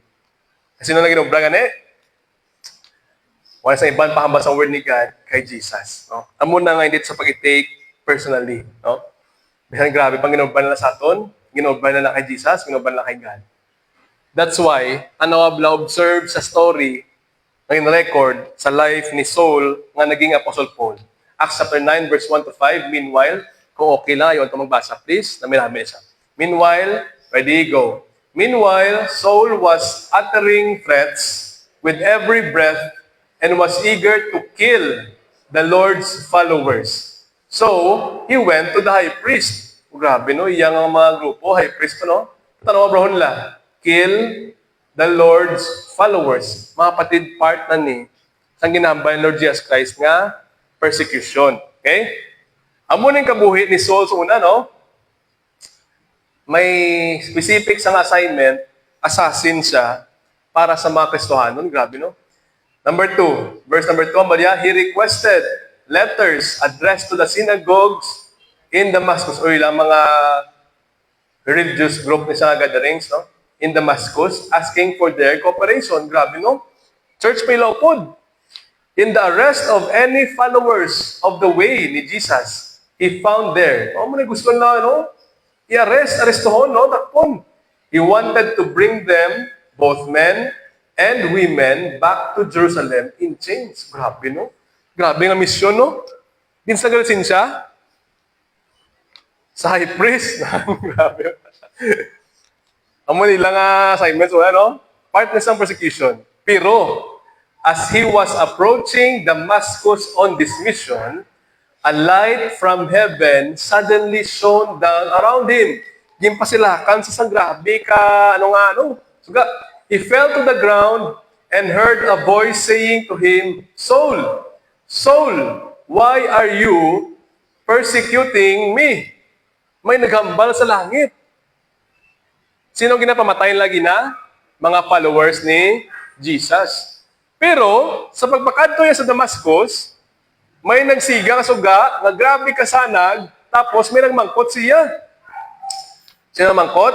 Kasi nung naginubra gani, wala sa ibang pahambas ang word ni God kay Jesus. No? Amo na nga hindi sa pag-take personally. No? Bisan grabe, pang ginubra nila sa aton, ginubra nila kay Jesus, ginubra nila kay God. That's why, anawabla observe sa story na record sa life ni Saul nga naging Apostle Paul. Acts chapter 9, verse 1 to 5. Meanwhile, kung okay lang, ayaw ito magbasa, please. Namirami siya. Meanwhile, ready, go. Meanwhile, Saul was uttering threats with every breath and was eager to kill the Lord's followers. So, he went to the high priest. Grabe, no? Iyang ang mga grupo, high priest pa, no? Tanong abrahon la, kill the Lord's followers. Mga patid part na ni sang ginambay ng Lord Jesus Christ nga persecution. Okay? Amo ning kabuhi ni Saul sa una, no? May specific sang assignment, assassin siya para sa mga Kristohanon. Grabe, no? Number 2, verse number 2, Maria, he requested letters addressed to the synagogues in Damascus. O ilang mga religious group ni sa gatherings, no? In Damascus, asking for their cooperation. Grabe, no? Church may lawpod. In the arrest of any followers of the way ni Jesus, he found there. O, muna gusto na, no? Arestohon, no? Takpon. He wanted to bring them, both men and women, back to Jerusalem in chains. Grabe, no? Grabe nga misyon, no? Din sa galasin siya? Sa high priest? Grabe. Amo nila nga assignments, wala, no? Part na sa persecution. Pero, as he was approaching Damascus on this mission, a light from heaven suddenly shone down around him. Gimpasilakan sa grabe ka, Suga, he fell to the ground and heard a voice saying to him, Saul, Saul, why are you persecuting me? May naghambal sa langit. Sino ginapamatay lagi na? Mga followers ni Jesus. Pero, sa pagpakadto niya sa Damascus, may nagsiga kasuga, nga grabe kasanag, tapos may nagmangkot siya. Sino mangkot?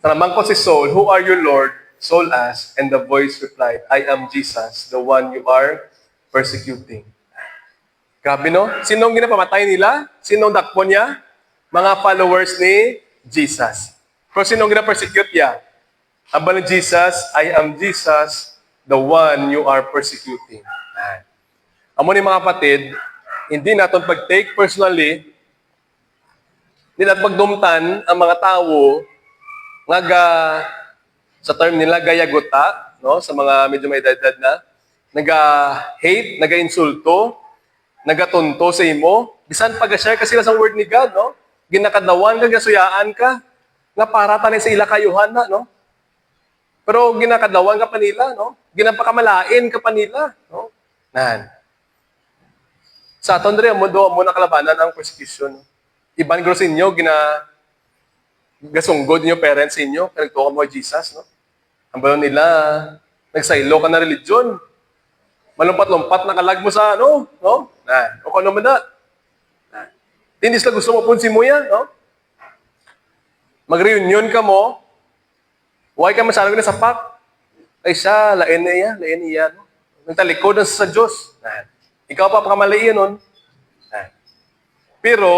Mangkot si Saul, who are you, Lord? Saul asked, and the voice replied, I am Jesus, the one you are persecuting. Grabe, no? Sinong ginapamatay nila? Sinong dakpo niya? Mga followers ni Jesus. Pero sinong gina-persecute niya? Aba ni Jesus, I am Jesus, the one you are persecuting. Amo ni mga kapatid, hindi natin pag-take personally, hindi natin pagdumtan ang mga tao nga sa term nila gayaguta, no? Sa mga medyo may edad na, naga-hate, naga-insulto, nagatunto sa imo, bisan pag-share ka sila sa word ni God, no? Ginakadawan ka, gasuyaan ka, nga para tanay sa ila kayuhan na, no? Pero ginakadawan ka pa nila, no? Ginapakamalain ka pa nila, no? Nan. Sa aton dre mo nakalabanan ang persecution. Iban gro sa inyo gasunggod niyo parents inyo, nagtuo mo Jesus, no? Ang balon nila nagsaylo ka na religion. Malumpat-lumpat na kalag mo sa no? Na, o kano man na. Hindi sila gusto mo punsi mo yan, no? Mag-reunion ka mo, huwag ka masalang na sapak. Ay siya, lain niya, no? Nagtalikod na sa Diyos. Ikaw pa pakamaliin nun. Pero,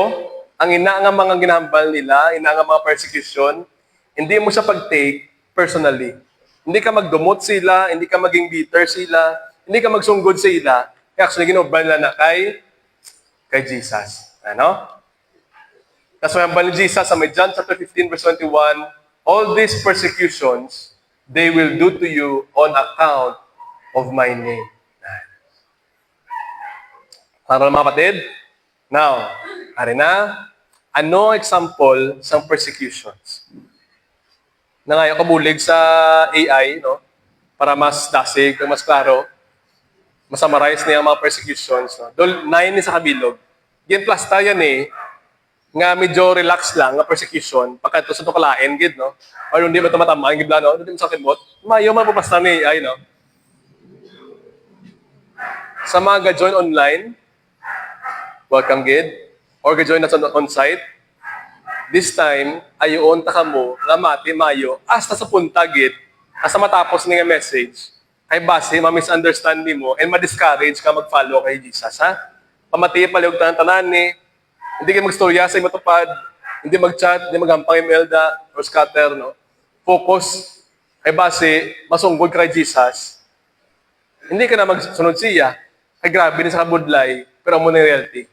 ang ina nga mga ginahambal nila, ina nga mga persecution, hindi mo siya pag-take personally. Hindi ka magdumot sila, hindi ka maging bitter sila, hindi ka magsunggod sila. Actually, ginubal na kay Jesus. Ano? Kasi ang ni Jesus sa may John chapter 15 verse 21, all these persecutions, they will do to you on account of my name. Para mga kapatid, now, ari na, ano example sa persecutions? Na ngayon kabulig sa AI, no? Para mas dasig, mas klaro, masummarize niya ang mga persecutions. No? Dol, 9 sa kabilog. Yan plus tayo yan nga medyo relax lang nga persecution pagka sa to kalain gid no or hindi ba tumatamain gid no hindi mo sakit bot mayo man pupasta ni ay no sa mga join online welcome gid or join na on site this time ayon ta kamo nga mati mayo hasta sa punta gid hasta matapos ni nga message kay base ma-misunderstand mo and ma-discourage ka mag-follow kay Jesus ha pamati paliog tanan ni hindi kayo magstorya sa matupad, hindi mag-chat, hindi maghampang Imelda or scatter, no? Focus, ay base, masunggod ka kay Jesus. Hindi ka na magsunod siya, ay grabe din sa kabudlay, pero mo na reality.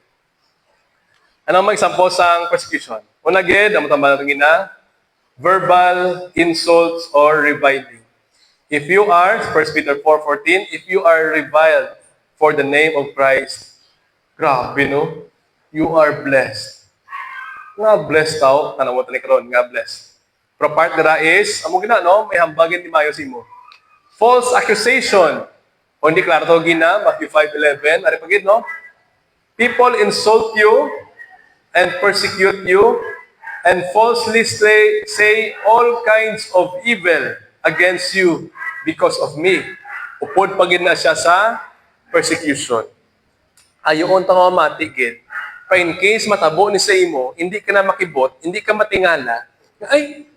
Ano ang mga example sa persecution? Una gid, ang matambang na, verbal insults or reviling. If you are, 1 Peter 4:14, if you are reviled for the name of Christ, grabe, no? You are blessed. Nga blessed tao, tanong mo tani karon nga blessed. Pero part dira is, amo gina no, may hambagin ni Mayo simo. False accusation. O hindi klaro to gina, Matthew 5:11, ari pagid no? People insult you and persecute you and falsely say all kinds of evil against you because of me. Upod pagid na siya sa persecution. Ayoon ta matigid. Pa in case matabo ni sa imo, hindi ka na makibot, hindi ka matingala, ay,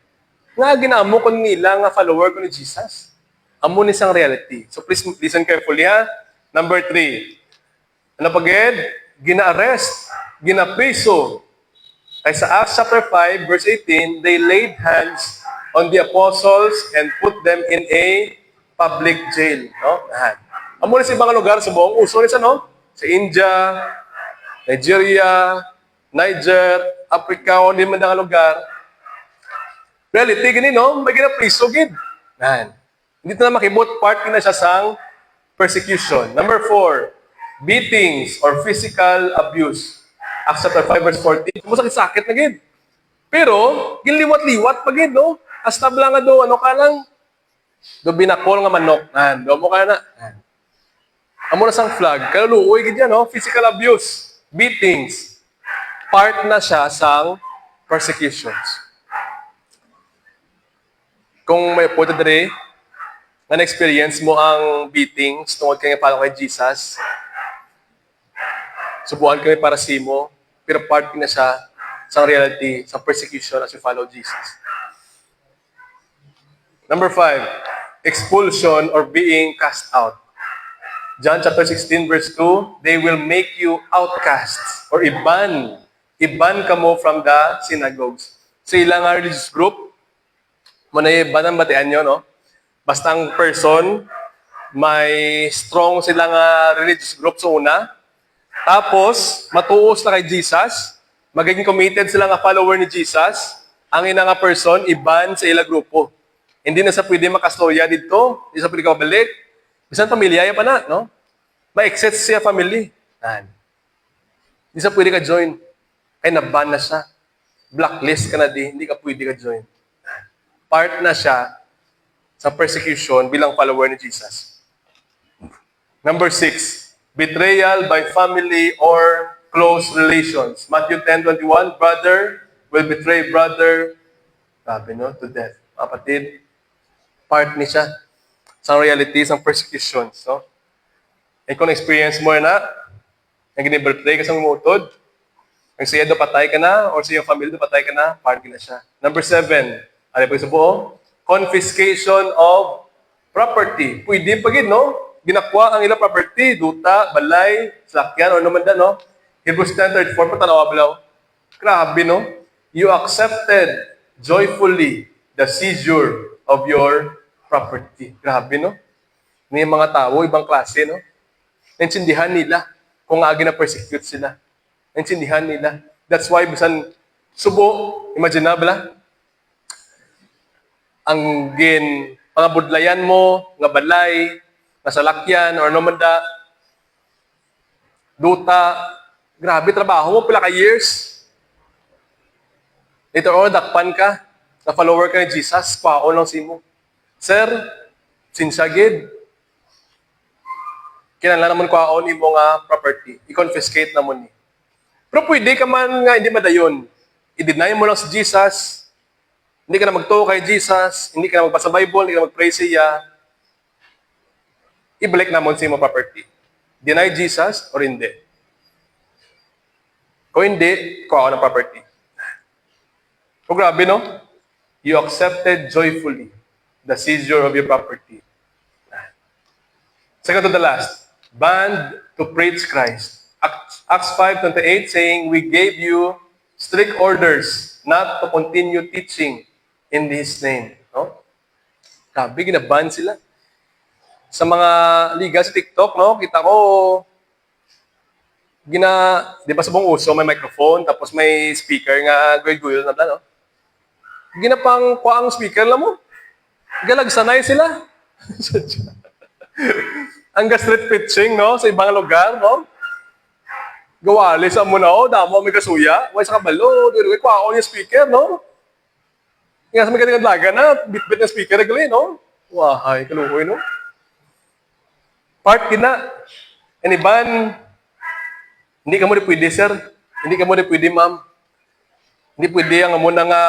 nga ginamo ko nila nga follower ko ni Jesus. Amo ni sang reality. So please listen carefully ha. Number 3. Ano pagid? Gina-arrest, gina-priso. Kaya sa Acts chapter 5, verse 18, they laid hands on the apostles and put them in a public jail. No? Amo ni sa ibang lugar sa buong uso ni sa no? sa India, Nigeria, Niger, Africa, o di man nga lugar. Reality, gini, no? May ginapriso, gid. Yan. Hindi na makibot, part na siya sang persecution. Number 4, beatings or physical abuse. Acts chapter 5 verse 14. Sumasakit-sakit na gid. Pero, ginliwat-liwat pa gid, no? Astabla nga do, ano ka lang? Do binakol nga manok. Do mo ka na. Amo na sang flag. Kaya luoy gid yan, no? Physical abuse, beatings. Part na siya sang persecutions. Kung may po dre, na na-experience mo ang beatings tungkol kay follow kay Jesus, subukan kami para si mo, pero part na siya sa reality, sa persecution as you follow Jesus. Number 5, expulsion or being cast out. John chapter 16 verse 2, they will make you outcasts or iban ka mo from the synagogues. Sa ilang religious group, manay ba ng batian nyo, no? Basta ang person, may strong silang religious group sa una. Tapos, matuos na kay Jesus, magiging committed sila nga follower ni Jesus, ang ina nga person, iban sa ilang grupo. Hindi na sa pwede makastorya dito, hindi sa pwede kabalik. Bisan pamilya pa na, no? Ma-exit siya family. Hindi sa pwede ka join. Ay, naban na siya. Blacklist ka na di, hindi ka pwede ka join. Part na siya sa persecution bilang follower ni Jesus. Number 6, betrayal by family or close relations. Matthew 10:21, brother will betray brother, sabi no, to death. Kapatid, part ni siya sa reality, sa persecutions. No? E kung experience mo na, ang ginibetray ka sa mutod, ang siya do patay ka na, or sa iyong family do patay ka na, part na siya. Number 7, ano po yung buo? Confiscation of property. Pwede pa gid, no? Ginakwa ang ilang property, duta, balay, sakyan, o naman da, no? Hebrews 10:34, patanawa balaw. Grabe, no? You accepted joyfully the seizure of your property. Grabe, no? May mga tao, ibang klase, no? Naintindihan nila kung agi na persecute sila. Naintindihan nila. That's why, bisan subo, imagine na, bala? Ang pangabudlayan mo, nga balay, nasalakyan, or namanda, duta, grabe trabaho mo, pila ka years. Later on, dakpan ka, na follower ka ni Jesus, kwaon lang si mo. Sir, sinsagid, kinala naman kwaon imo nga property, i-confiscate naman ni. Pero pwede ka man nga hindi madayon. I-deny mo lang si Jesus, hindi ka na magtuo kay Jesus, hindi ka na magbasa Bible, hindi ka na mag-pray siya, ibalik naman sa imo property. Deny Jesus or hindi? Kung hindi, kuha ng property. So grabe, no? You accepted joyfully the seizure of your property. Second to the last, banned to preach Christ. Acts 5:28 saying, we gave you strict orders not to continue teaching in His name. No? Grabe, ginaban sila. Sa mga liga sa TikTok, no, kita ko, di ba sa buong uso, may microphone, tapos may speaker nga, guil-guil na no? Ginapang kuha ang speaker lang mo. Galag, sanay sila. Ang street preaching, no, sa ibang lugar, no? Gawali sa muna, oh, damo, may kasuya, may sa kabalo, di kuha ko yung speaker, no? Nga sa may katingan laga na, bit-bit na speaker, regali, no? Wahay, kalukoy, no? Part kina. And iban, hindi ka mo di pwede, sir. Hindi ka mo di pwede, ma'am. Hindi pwede ang mo nga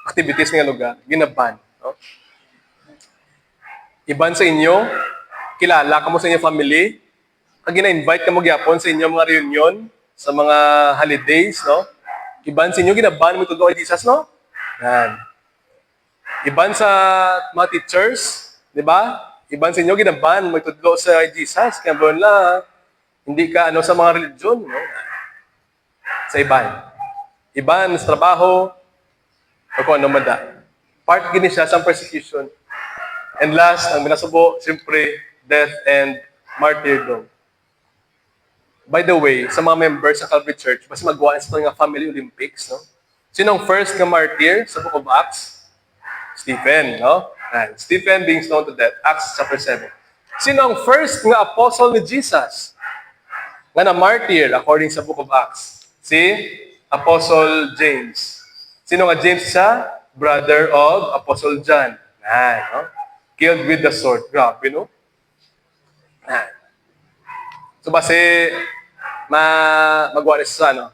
activities nga lugar. Ginaban. No? Iban sa inyo, kilala ka mo sa inyong family, kag gina-invite ka mo gyapon sa inyong mga reunion, sa mga holidays, no? Iban sa inyo, ginaban mo tudo kay Jesus, no? Yan. Iban sa mga teachers, di ba? Iban sa inyo, ginaban, magtudlo sa Jesus. Kaya ba na, hindi ka sa mga religion. No? Sa iban. Iban sa trabaho, o kung ano man da. Part gini siya sa persecution. And last, ang minasubo, siyempre, death and martyrdom. By the way, sa mga members sa Calvary Church, mas magawa sa nga Family Olympics, no? Sino ang first nga martyr sa Book of Acts? Stephen, no? And Stephen being stoned to death, Acts chapter 7. Sino ang first nga apostle ni Jesus? Nga na martyr according sa Book of Acts? Si Apostle James. Sino nga James siya? Brother of Apostle John. No? Killed with the sword. Grabe, no? So, base, magwalis sa, no?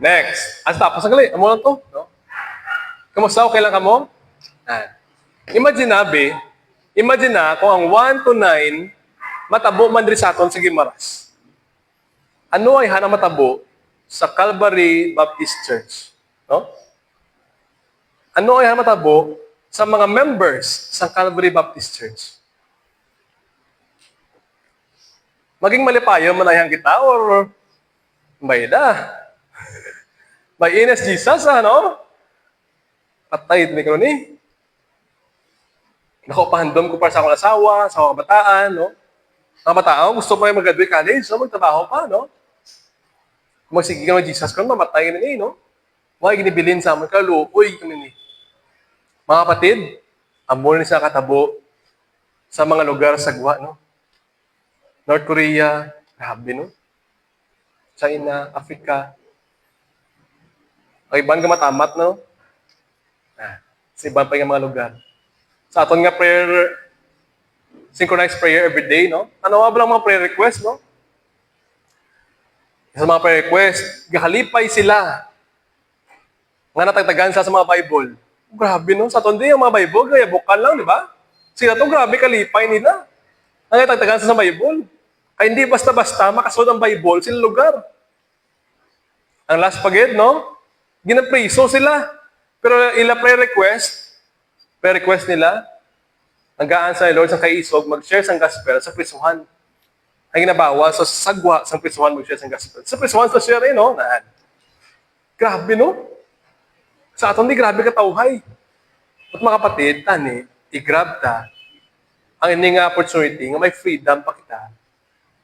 Next. Tapos, sagali. Amo lang to, no? Kamusta? Okay lang ka mo? Imagine na kung ang 1 to 9 matabo man rin sa aton sa Gimaras. Ano ay hanang matabo sa Calvary Baptist Church? No? Ano ay hanang matabo sa mga members sa Calvary Baptist Church? Maging malipayo manayang kita or bayda? May Ines Jesus, ano? Patay, may karoon eh. Naku, pahandom ko para sa akong asawa, sa mga kabataan, no? Mga kabataan, gusto mo yung mag-graduate college, so magtrabaho pa, no? Kung magsige ka ng Jesus, kung mamatay ka na no? Huwag ginibilin sa amin, kaluoy kami ni. Mga kapatid, amor ni sa katabo sa mga lugar sa Gwa, no? North Korea, grabe, no? China, Africa. Ay, ibang ka matamat, no? Sa ibang pa yung mga lugar. Sa aton nga prayer, synchronized prayer every day, no? Ano ba lang mga prayer request, no? Sa mga prayer request, gahalipay sila. Nga natagtagan sa mga Bible. Grabe, no? Sa aton din, yung mga Bible, kaya bukal lang, di ba? Sila to, grabe kalipay nila. Ang natagtagan sa Bible. Ay hindi basta-basta makasunod ang Bible sila lugar. Ang last pagid, no? Ginapriso sila. Pero ila prayer request nila, naggaan sa Lord sa kaisog, mag-share sa gospel sa prisuhan. Ay ginabawa sa sagwa sa prisuhan mag-share sa gospel. Sa prisuhan sa share, no? Grabe, no? Sa aton di grabe katawhay. At mga kapatid, tani, i-grab ta ang ining opportunity nga may freedom pa kita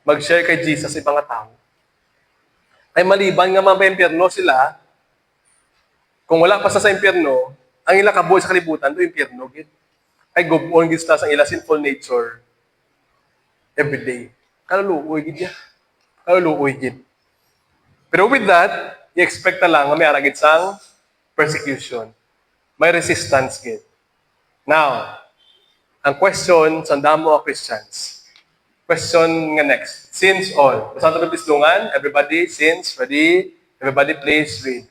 mag-share kay Jesus sa ibang tao. Ay maliban nga mga impyerno sila, kung wala pa sa impyerno, ang ila kabuhi sa kalibutan, do impyerno, gid. Ay gubon gid sa ila sinful nature every day. Kaluluoy gid ya. Kaluluoy gid. Pero with that, i-expect na lang nga may aragid sang persecution. May resistance gid. Now, ang question sa damo of Christians. Question nga next. Since all. Basta ito pislungan. Everybody, since, ready. Everybody, please read.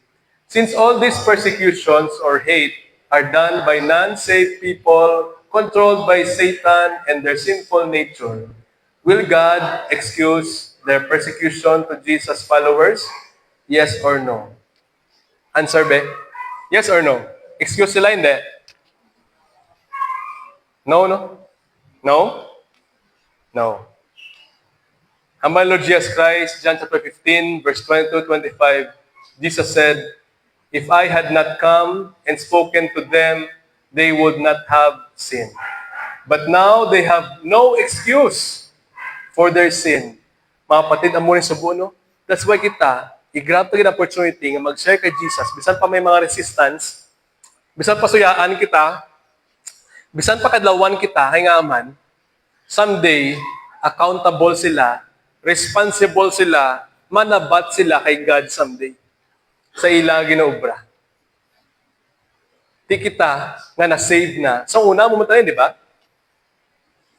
Since all these persecutions or hate are done by non-saved people controlled by Satan and their sinful nature, will God excuse their persecution to Jesus' followers? Yes or no? Answer, be? Yes or no? Excuse sila, hindi? No, no? No? No. Ang Lord Jesus Christ, John chapter 15, verse 22-25, Jesus said, "If I had not come and spoken to them, they would not have sinned. But now they have no excuse for their sin." Mga kapatid, amunin sa buno. That's why kita, i-grab tayo opportunity nga mag-share kay Jesus. Bisan pa may mga resistance, bisan pa suyaan kita, bisan pa kadlawan kita, kay nga man, someday, accountable sila, responsible sila, manabat sila kay God someday sa ila ginaobra. Di kita nga na-save na. Sa una, mumunta rin, di ba?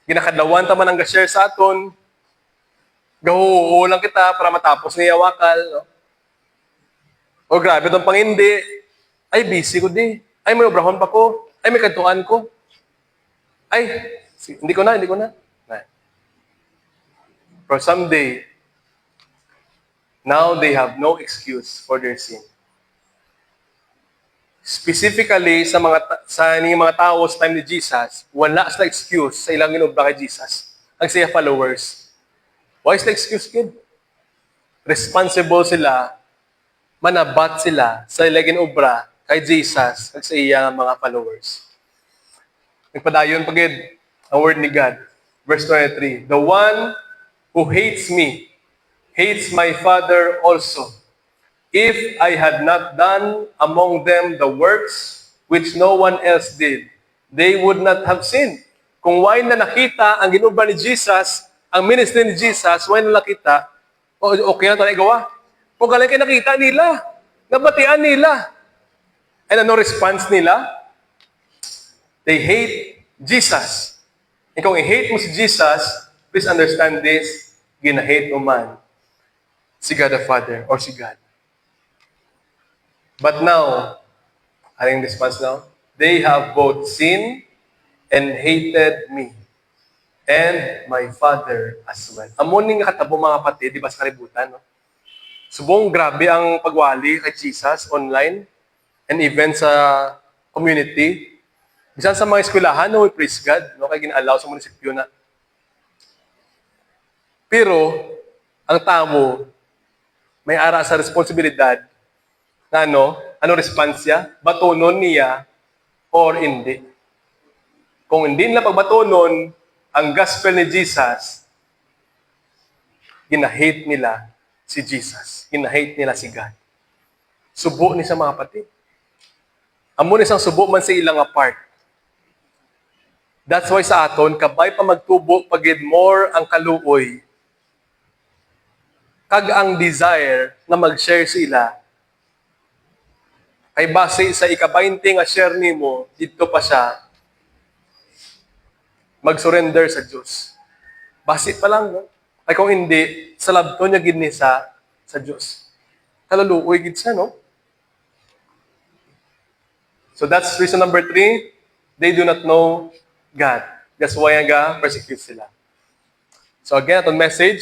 Ginakadlawan taman ang ga-share sa aton. Gahuho lang kita para matapos ng wakal. No? O grabe itong pangindi. Ay, busy ko di. Ay, may obrahon pa ko. Ay, may kantuan ko. Ay, hindi ko na. For someday, now they have no excuse for their sin. Specifically, sa mga tao sa time ni Jesus, wala sila excuse sa ilang ginobra kay Jesus. Ang siya followers. Why is the excuse, kid? Responsible sila, manabat sila sa ilang ginobra kay Jesus at sa iyang mga followers. Nagpadayon pagid ang word ni God. Verse 23, "The one who hates me hates my Father also. If I had not done among them the works which no one else did, they would not have sinned. Kung why na nakita ang ginugba ni Jesus, ang ministry ni Jesus, why na nakita, okay na ito na igawa. Kung galing kayo nakita nila, nabatian nila. And ano response nila? They hate Jesus. And kung i-hate mo si Jesus, please understand this, gina-hate mo man si God the Father or si God. But now, anong response now? They have both sinned and hated me and my Father as well. Amuning katabo mga kapatid, di ba sa kalibutan, no? Subong grabe ang pagwali kay Jesus online and even sa community. Bisan sa mga eskwelahan, no, we praise God, no, kaya gina-allow sa munisipyo na. Pero, ang tamo, may ara sa responsibilidad na ano response niya? Batonon niya or hindi. Kung hindi nila pagbatonon ang gospel ni Jesus, ginahate nila si Jesus. Ginahate nila si God. Subo ni sa mga kapatid. Amo ni isang subo man sa ilang apart. That's why sa aton, kabay pa magtubo, pagid more ang kaluoy, kag ang desire na mag-share sila, ay base sa ika-20 nga share nimo, dito pa siya mag-surrender sa Diyos. Base pa lang, no? Ay kung hindi, sa labto niya gid ni sa Diyos. Kaluluoy gid siya, no? So that's reason number 3. They do not know God. That's why nga persecute sila. So again, atong message,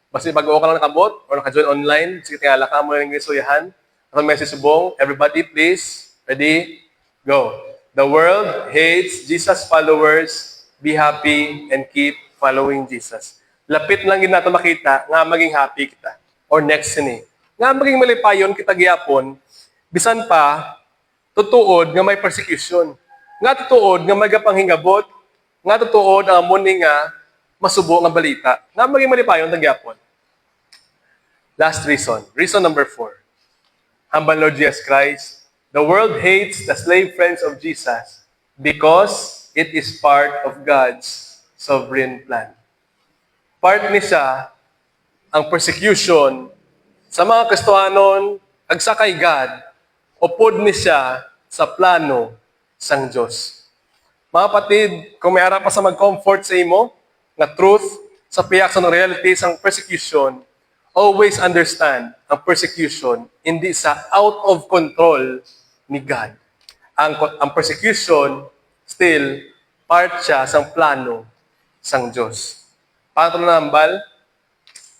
basta bago ka lang nakabot or naka-join online, sige tingala ka mo ng isuyahan. Atong message subong, everybody please, ready, go. The world hates Jesus followers, be happy and keep following Jesus. Lapit lang gid nato makita nga maging happy kita. Or next ni. Nga maging malipayon kita gyapon, bisan pa tutuod nga may persecution. Nga tutuod nga may gapanghingabot, nga tutuod ang amon nga masubo nga balita. Nga maging malipayon tagyapon. Last reason. Reason number 4. Hambal Lord Jesus Christ, the world hates the slave friends of Jesus because it is part of God's sovereign plan. Part ni siya ang persecution sa mga Kristohanon ag sa kay God, upod ni siya sa plano sang Diyos. Mga kapatid, kung may ara pa sa mag-comfort sa imo, na truth, sa piyak sa reality sang persecution, always understand ang persecution hindi sa out of control ni God. Ang persecution still part siya sang plano sang Diyos. Paano na nambal?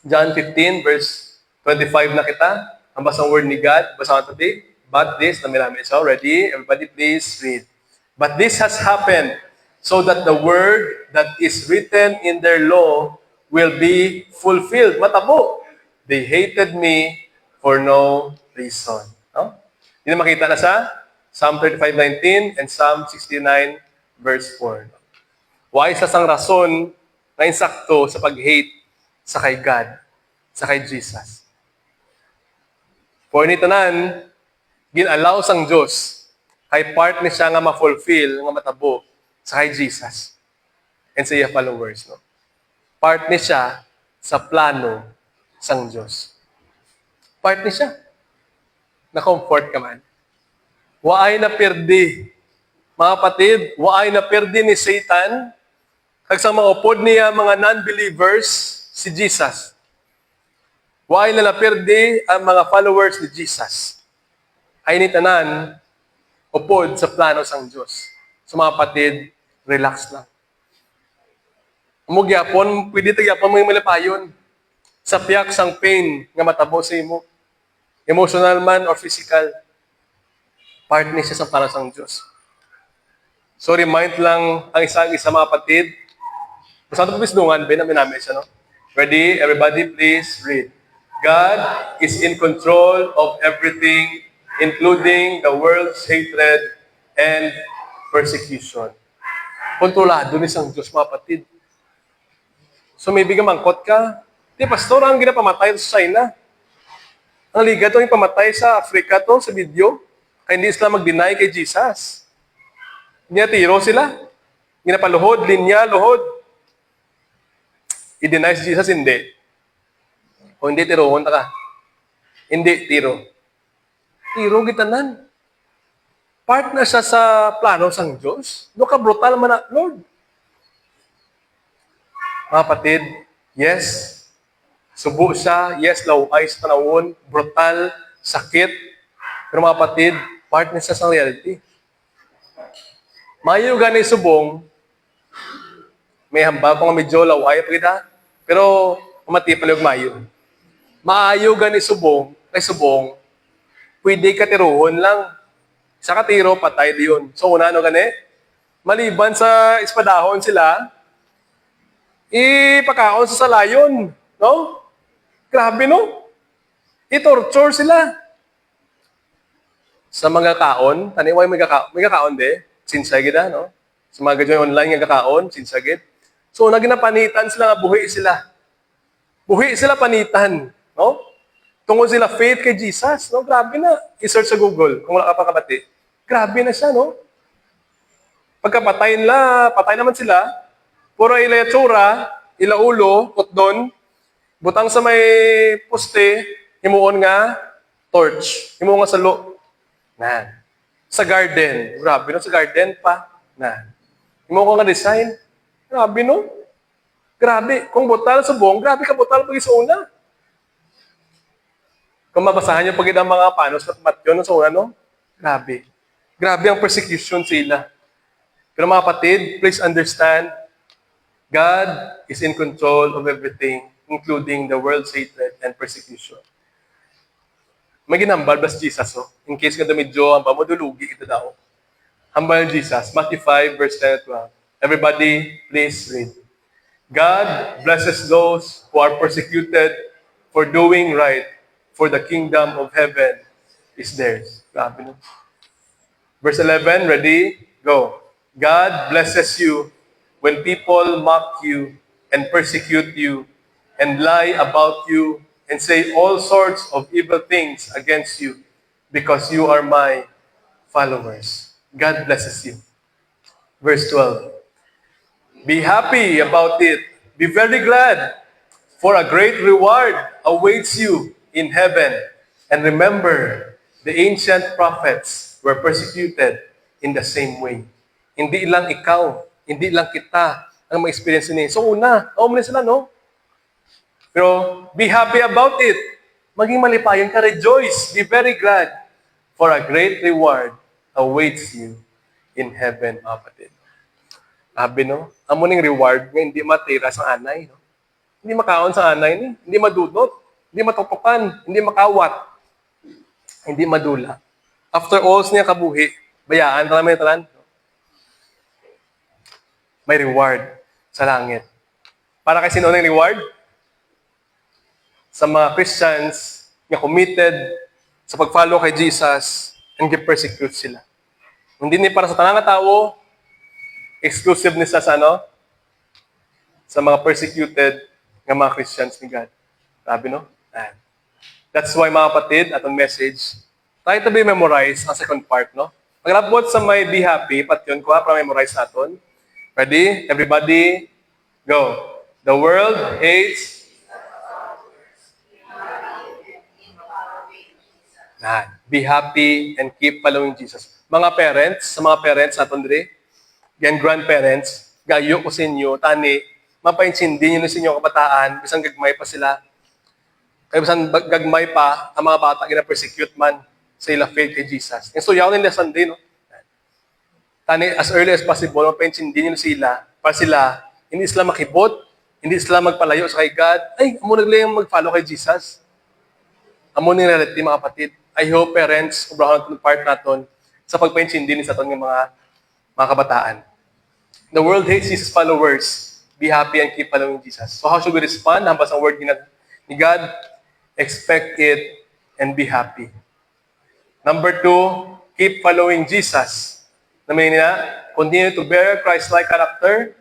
John 15 verse 25 na kita. Ang basang word ni God. Basa ka today. But this, namirami. So, ready? Everybody please read. But this has happened so that the word that is written in their law will be fulfilled. Matabo. They hated me for no reason. No? Hindi na makita na sa Psalm 35:19 and Psalm 69 verse 4. Why sa sang rason na insakto sa pag-hate sa kay God, sa kay Jesus. For ni tanan, gin-allow sang Diyos, kay part ni siya nga ma-fulfill, nga matabo, sa kay Jesus. And sa iya followers. No? Part ni siya sa plano sang Diyos. Part ni siya. Na-comfort ka man. Waay na perdi. Mga kapatid, waay na perdi ni Satan, kag sa mga upod niya mga non-believers, si Jesus. Waay na perdi ang mga followers ni Jesus. Ay ni tanan, upod sa plano sang Diyos. So mga kapatid, relax lang. Umugyapon, pwede tagyapon mo yung malapayon. Sa piyak sang pain nga matabo sa imo. Emotional man or physical. Part ni siya sa plano sang Diyos. So remind lang ang isa mga kapatid. Basta ito po bisnungan, Ben, namin namin siya, no? Ready? Everybody please read. God is in control of everything, including the world's hatred and persecution. Kontrolado ni sang Diyos, mga kapatid. So maybe mangkot ka, Di, pastor, ang ginapamatay sa China. Ang liga to yung pamatay sa Africa to, sa video. Kaya hindi sila mag-deny kay Jesus. Tiro sila. Ginapaluhod, linya, luhod. I-deny si Jesus, hindi. O hindi, tirohon ta ka. Hindi, tiro. Tiro, gitanan. Part na siya sa plano sang Diyos. No ka brutal man na, Lord. Mga kapatid, yes, subo siya, yes, laway sa panahon, brutal, sakit. Pero mga kapatid, part na siya sa reality. Mayo gani subong, may hamba pa nga medyo laway pa kita, pero umatipal yung mayo. Maayo gani subong, kay subong, pwede ka tiruhon lang. Sa katiro, patay diyon. So, una, gani? Maliban sa espadahon sila, ipakaon sa salayon. No? Grabe, no? I-torture sila. Sa mga kaon, taniway may kakaon de, sinsagid no? Sa mga gadyo online nga kakaon, sinsagid. So, naginapanitan sila nga buhi sila. Buhi sila panitan. No? Tungkol sila faith kay Jesus. No? Grabe na. I-search sa Google kung wala ka pa kabati. Grabe na siya, no? Pagkapatay nila, patay naman sila. Puro ila tsura, ila ulo, kutdon, butang sa may poste, himuon nga, torch. Himuon nga salo. Na. Sa garden. Grabe, no? Sa garden pa. Na. Himuon nga design. Grabe, no? Grabe. Kung butal sa buong, grabe ka butal pag sa una. Kung mabasahan niyo pag ang mga panos at matyon sa una, no? Grabe. Grabe ang persecution sila. Pero mga kapatid, please understand, God is in control of everything, including the world's hatred and persecution. May ginambal ba si Jesus, oh? In case ka medyo, ang pamudulugi ito daw. Hambal Jesus, Matthew 5, verse 10 to 12. Everybody, please read. God blesses those who are persecuted for doing right, for the kingdom of heaven is theirs. Grabe, no? Verse 11, ready? Go. God blesses you when people mock you and persecute you and lie about you and say all sorts of evil things against you because you are my followers. God blesses you. Verse 12. Be happy about it. Be very glad, for a great reward awaits you in heaven. And remember, the ancient prophets were persecuted in the same way. Hindi lang ikaw, hindi lang kita ang ma-experience niya. So una, sila, no? Pero be happy about it. Maging malipayan ka, rejoice, be very glad, for a great reward awaits you in heaven, mga kapatid. Sabi, no? Amo ning reward nga hindi matira sa anay, no? Hindi makaon sa anay ni, hindi madudot, hindi matutukan, hindi makawat, hindi madula. After all niya kabuhi, bayaan ta naman tanan. May reward sa langit. Para kay sino ng reward? Sa mga Christians na committed sa pag-follow kay Jesus and gi-persecute sila. Hindi ni para sa tanang tao, exclusive ni sa ano? Sa mga persecuted ng mga Christians ni God. Sabi, no? That's why, mga kapatid, atong message, tayo tabi memorize ang second part, no? Paglabot sa may be happy, pat yun ko, para memorize natin. Ready? Everybody, go. The world hates. Be happy and keep following Jesus. Mga parents, sa mga parents natin diri, yan grandparents, gayo ko sa inyo, tani, mapaintindi nyo sa inyo kabataan, bisang gagmay pa sila. Kaya bisang gagmay pa, ang mga bata gina-persecute man sa ila faith kay Jesus. And so, yaw nila Sunday, no? Tani, as early as possible, mapaintindi nyo sila, para sila, hindi sila makibot, hindi sila magpalayo sa kay God. Ay, amo naglayang mag-follow kay Jesus. Amo ni reality, mga kapatid. I hope parents, sobrahan natin part natin sa pagpaintindi ni sa aton ng mga kabataan. The world hates Jesus' followers. Be happy and keep following Jesus. So how should we respond? Hambas ang word ni God, expect it and be happy. Number 2, keep following Jesus. Namin niya, continue to bear Christ-like character,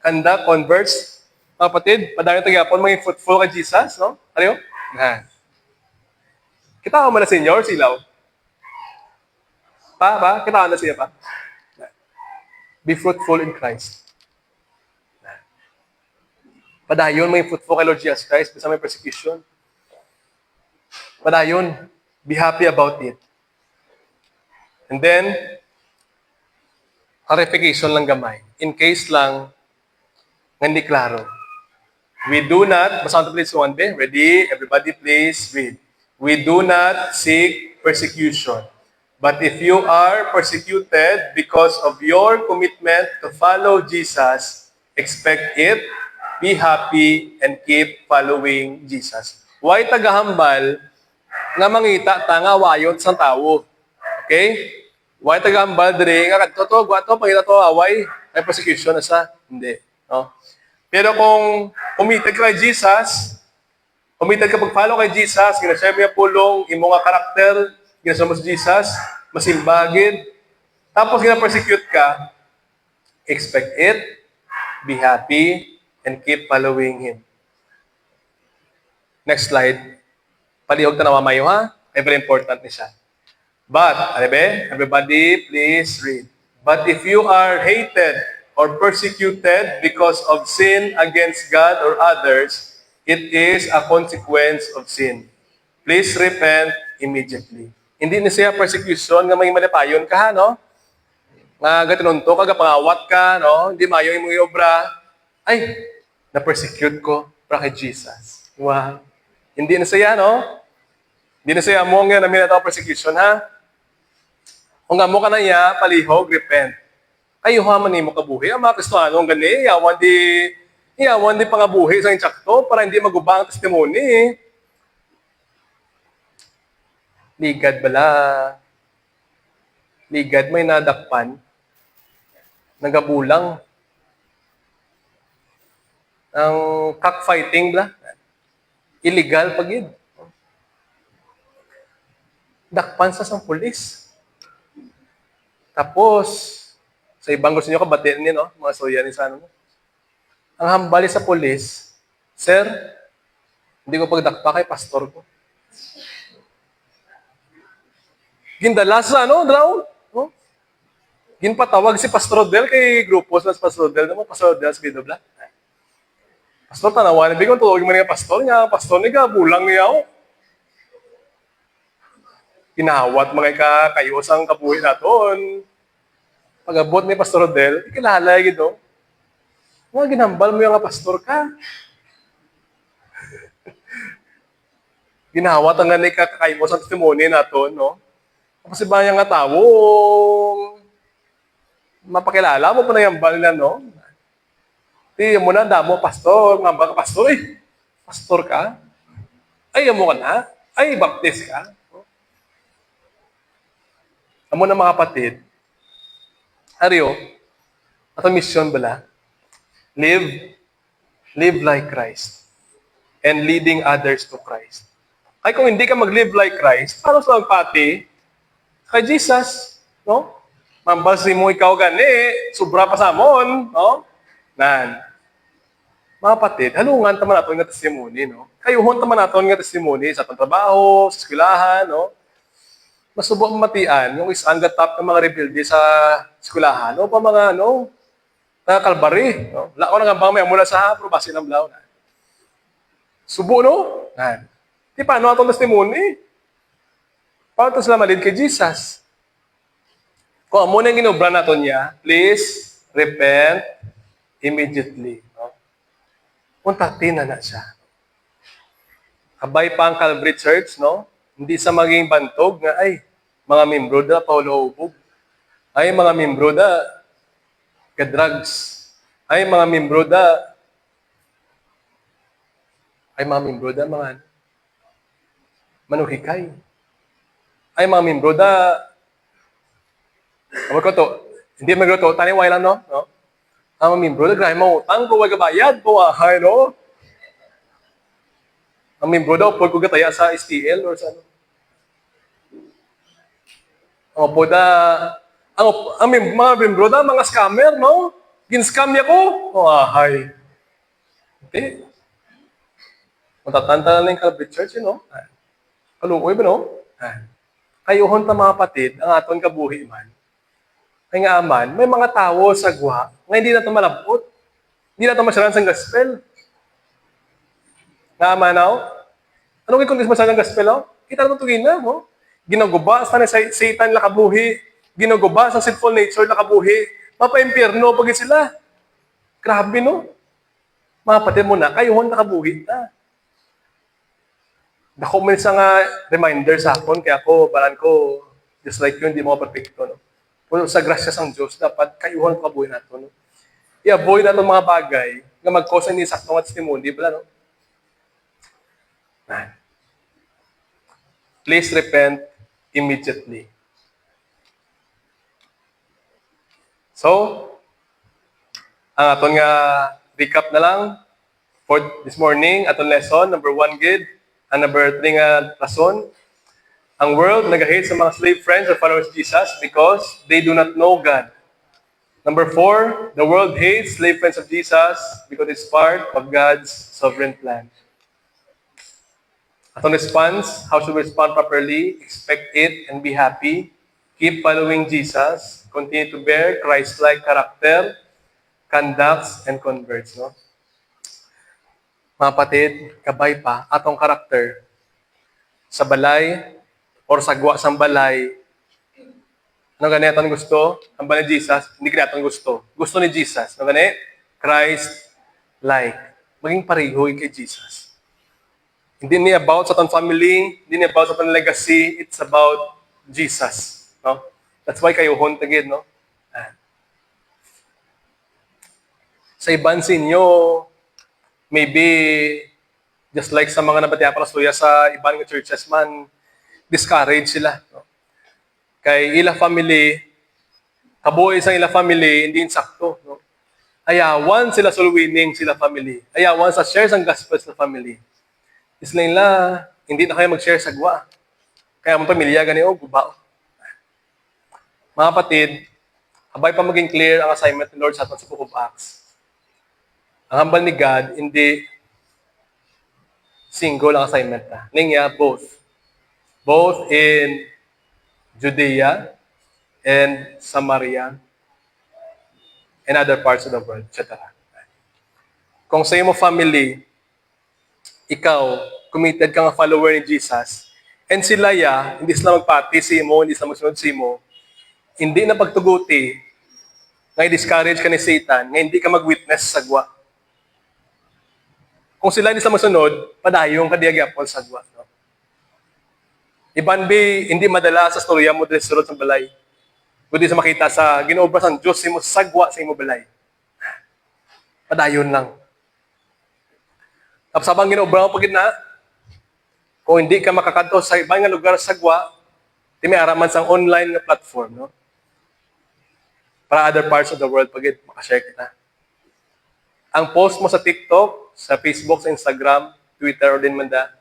conduct, converse, Mga kapatid, padayon tagapon, mga fruitful kay Jesus, no? Ano yun? Na. Kita ko man na senior, silaw. Pa? Kita ko na siya pa. Be fruitful in Christ. Padayon, mga fruitful kay Lord Jesus Christ, bisa may persecution. Padayon, be happy about it. And then, clarification lang gamay. In case lang, hindi klaro. We do not, basta please one be. Ready? Everybody please read. We do not seek persecution. But if you are persecuted because of your commitment to follow Jesus, expect it, be happy, and keep following Jesus. Why tagahambal nga mangita tanga wayon sa tao? Okay? Why tagahambal diri nga kadto gwato pangita to away ay persecution na sa hindi, no? Pero kung committed ka kay Jesus, committed ka pag-follow kay Jesus, ginasaya mo yung pulong, imo nga karakter, ginasaya mo si Jesus, masimbagid, tapos gina-persecute ka, expect it, be happy, and keep following Him. Next slide. Palihog tanawa mayo ha? Ay very important ni siya. But, aribe, everybody please read. But if you are hated or persecuted because of sin against God or others, it is a consequence of sin. Please repent immediately. Hindi na siya persecution nga may malipayon ka, no? Nga gatinunto ka, pangawat ka, no? Hindi mayo yung mga obra. Ay, na-persecute ko para kay Jesus. Wow. Hindi na siya, no? Hindi na siya mo nga namin na persecution, ha? Kung nga mo ka na niya, palihog, repent. Ay, huwaman ni mo kabuhi. Ang mga Kristohano, ang gani, iyawan di pangabuhi sa insakto para hindi magubang ang testimony. Ligad bala. Ligad may nadakpan. Nagabulang. Ang cockfighting bala. Illegal pagid. Dakpan sa sang pulis. Tapos, sa ibang gusto nyo kabatiin niyo, no? Mga soya ni sana mo. Ang hambali sa pulis, Sir, hindi ko pagdakpa kay pastor ko. Gindala sa draw? No? Ginpatawag si Pastor Del kay grupo sa Pastor Del. Naman, Pastor Del sa Bidobla. Pastor, tanawan. Bigong tuwagin mo niya pastor niya. Pastor niya, bulang niya ako. Kinawat mga kakayosang kabuhi naton. Pag-abot ni Pastor Del, ikilala gito. Mga ginambal mo yung pastor ka. Ginawat ang ganay kakayosang testimony naton, no? Kasi ba yung nga tao, mapakilala mo pa na yung bal na, no? Di mo na, damo, pastor, nga ka, pastor, pastor ka? Ay, mo ka na? Ay, baptist ka? Amo na mga kapatid, ariyo, ato mission bala, live like Christ, and leading others to Christ. Ay kung hindi ka mag-live like Christ, paano sa magpati? Kay Jesus, no? Mambasi mo ikaw gani, sobra pa sa amon, no? Nan. Mga kapatid, halungan taman nato nga testimony, no? Kayuhon taman nato nga testimony sa trabaho, sa eskwelahan, no? Masubok matian yung isang gatap ng mga rebelde sa eskwelahan, o pa mga, kalbari, no? Lao na nga bang may mula sa probasi ng blaw na. Subo, no? Nan. Di paano atong testimony? Paano ito sila malid kay Jesus? Kung amo na yung ginobra nato niya, please repent immediately. No? Puntatin na siya. Kabay pa ang Calvary Church, no? Hindi sa maging bantog nga, ay, mga membro da, Paulo Hubog. Ay, mga membro da, ka-drugs. Ay, mga membro da, mga manuhikay. Ay, mga membro da, hindi magluto, taniway lang, no? Ang mga membro da, grahe mo utang, kung wag bayad, puwahay, no? Ang membro da, upod ko gataya sa STL or sa ano. Opo da, ang mga membro da, mga scammer, no? Gin-scam niya ko, puwahay. Hindi. Matatanda na yung Calvary Church, Kaluoy ba, no? Kayuhon ta mga patid, ang aton kabuhi man. Kaya nga man, may mga tao sa gwa, nga hindi na ito malabot. Hindi na ito masyaran sa gospel. Nga man, Anong ikon masyara ng gospel, Kita na ito na, Ginaguba sa Satan lakabuhi. Ginaguba sa sinful nature lakabuhi. Mapa-impyerno pag sila. Grabe, no? Mga patid mo na, kayuhon nakabuhi na. Dako man sa nga reminder sa akon, kaya ako, balan ko, just like yun, hindi mo perfecto, no? Pero sa grasya sang Diyos, dapat kayuhan kabuhi nato, no? I-avoid nato mga bagay nga mag-cause ni saktong at testimony, bala, no? Please repent immediately. So, ang aton nga recap na lang for this morning, aton lesson, number 1 gid, ang number 3 nga rason. Ang world nag-hate sa mga slave friends or followers of Jesus because they do not know God. Number 4, the world hates slave friends of Jesus because it's part of God's sovereign plan. Atong response, how should we respond properly? Expect it and be happy. Keep following Jesus. Continue to bear Christ-like character, conducts, and converts. No? Mga patid, kabay pa, atong karakter sa balay or sagwa sang balay. Ano gani atong gusto? Ang balay ni Jesus, hindi kaya atong gusto. Gusto ni Jesus. Ano gani? Christ-like. Maging pareho kay Jesus. Hindi niya about sa atong family, hindi niya about sa atong legacy, it's about Jesus. No? That's why kayo huntagid, no? Sa iban sa inyo, maybe, just like sa mga nabatiya para sa ibang churches man, discourage sila. No? Kay ila family, kabuhay sa ila family, hindi insakto. No? Ayawan sila sulwining sila family. Ayawan sa share ang gospel sa family. Isla nila, hindi na kayo mag-share sa gwa. Kaya mong pamilya gani, guba. Mga kapatid, habay pa maging clear ang assignment ni Lord sa atin sa Book of Acts. Ang hambal ni God, hindi single ang assignment na. Niya, both. Both in Judea and Samaria and other parts of the world, etc. Kung sa imo family, ikaw, committed ka nga follower ni Jesus, and sila hindi sila magpati sa imo, hindi sila masunod sa imo, hindi na pagtuguti, nga i-discourage ka ni Satan, nga hindi ka mag-witness sa gwa. Kung sila hindi sila masunod, padayong ka diagyapol sa gwa. No? Iban hindi madala sa storya mo dili sulod sa balay. Kundi sa makita sa ginoobra sang Diyos sa imo sagwa sa imo balay. Padayon lang. Tapos habang ginoobra mo pagid na, kung hindi ka makakadto sa ibang nga lugar sa sagwa, di may araman sang online nga platform, no? Para other parts of the world pagid makashare kita. Ang post mo sa TikTok, sa Facebook, sa Instagram, Twitter, o din manda,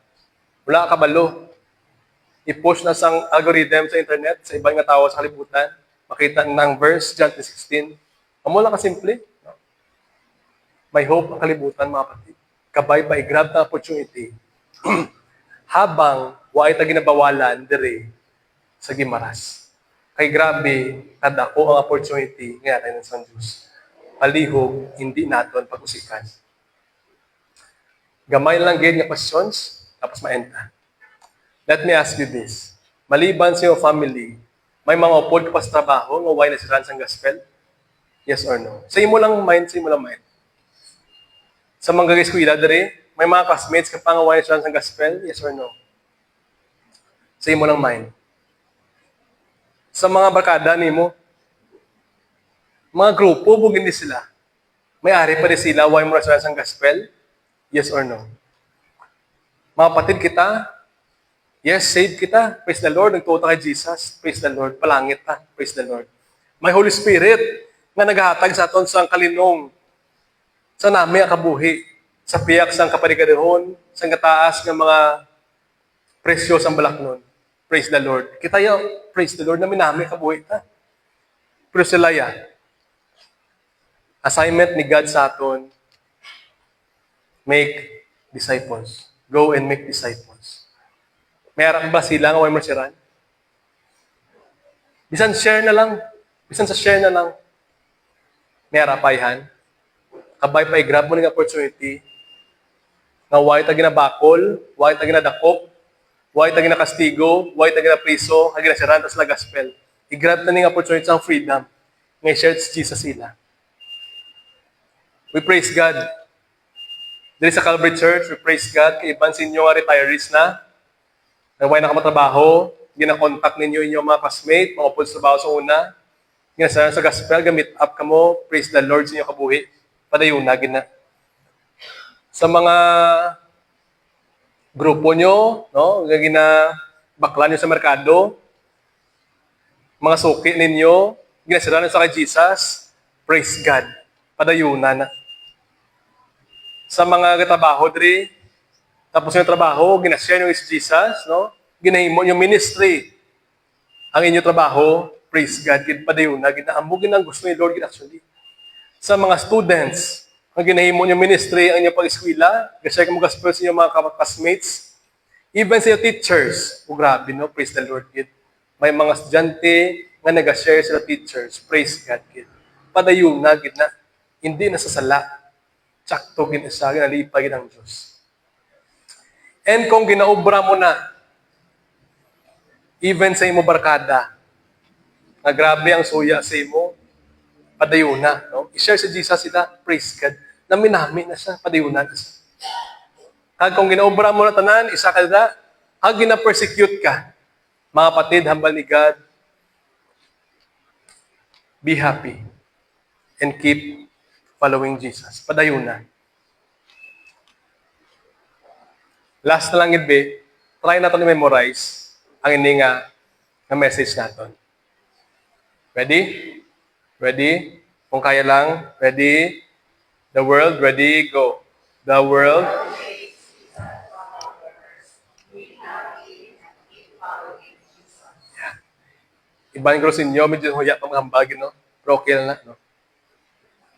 wala ka kabalo. I-push na sang algorithm sa internet, sa ibang nga tao sa kalibutan, makita ng verse, John 3:16. Amo lang kasimple. No? May hope ang kalibutan, mga kapatid. Kabay pa, i-grab na opportunity. Habang waay ta ginabawalan dire sa Gimaras. Kay grabe, kadako ang opportunity nga tayo ng San Diyos. Palihog, hindi naton pag-usikan. Gamay lang gid nga questions, tapos maenta. Let me ask you this. Maliban sa iyong family, may mga upod ka pa sa trabaho nga why nasiran sa gospel? Yes or no? Sa imo lang mind, sa imo lang mind. Sa mga eskwela dere, may mga classmates ka pa nga why nasiran sa gospel? Yes or no? Sa imo lang mind. Sa mga barkada nimo, mga grupo, bugin din sila. May ari pa rin sila, why mo nasiran sa gospel? Yes or no? Mga patid kita, yes, saved kita. Praise the Lord. Nagtuto kay Jesus. Praise the Lord. Palangit ta. Praise the Lord. May Holy Spirit nga naghatag sa aton sa kalinong, sa nami ang kabuhi, sa piyak sang kaparigadehon, sa kataas ng mga presyo sang balaknon. Praise the Lord. Kita praise the Lord, namin nami kabuhi ta. Pero sila assignment ni God sa aton, make disciples. Go and make disciples. May harap ba sila nga way mo siran? Bisan share na lang. Bisan sa share na lang. May harapayhan. Kabay pa i-grab mo ng opportunity. Nga way ta ginabakol, way ta ginadakop, way ta ginakastigo, way ta ginapriso, nga ginasiran tas la gospel. I-grab na ng opportunity sa freedom. Nga i-share sa Jesus sila. We praise God. Dili sa Calvary Church, we praise God. Kay ibansin nyo nga retirees na. Nagway na kamatrabaho. Gina-contact ninyo inyong mga classmate, mga upod sa trabaho sa una. Ginasaran sa gospel, gamit up ka mo. Praise the Lord sa inyong kabuhi. Padayon na, gina. Sa mga grupo nyo, no? Ginabakla nyo sa merkado. Mga suki ninyo. Ginasaran sa kay Jesus. Praise God. Padayunan na. Sa mga katrabaho, diri, tapos yung trabaho, ginashare nyo si Jesus, no? Ginahimo yung ministry. Ang inyong trabaho, praise God, padayon na, ginaambugin ang gusto ni Lord, actually. Sa mga students, ang ginahimo yung ministry, ang inyong pag-eskwila, ginashare mo gospel sa inyong mga classmates, even sa inyong teachers, grabe, no? Praise the Lord, kid. May mga estudyante nga nag-share sila teachers, praise God, kid. Padayon na, gid na. Hindi nasasala. Tsakto ginasa, ginalipay ng Diyos. And kung ginaobra mo na, even sa imo barkada, nga grabe ang suya sa imo, padayon na. No? I-share sa Jesus sila, praise God. Naminami na siya, padayon na siya. Kag kung ginaobra mo na tanan, isa ka na, kag gina-persecute ka, mga patid, hambal ni God, be happy and keep following Jesus. Padayon na. Last na lang idbe, try natin i-memorize ang ini nga message natin. Ready? Ready? Kung kaya lang, ready? The world, ready, go. The world. Yeah. Ibang gross inyo, medyo huya pa mga hambagin, no? Pero okay na, no?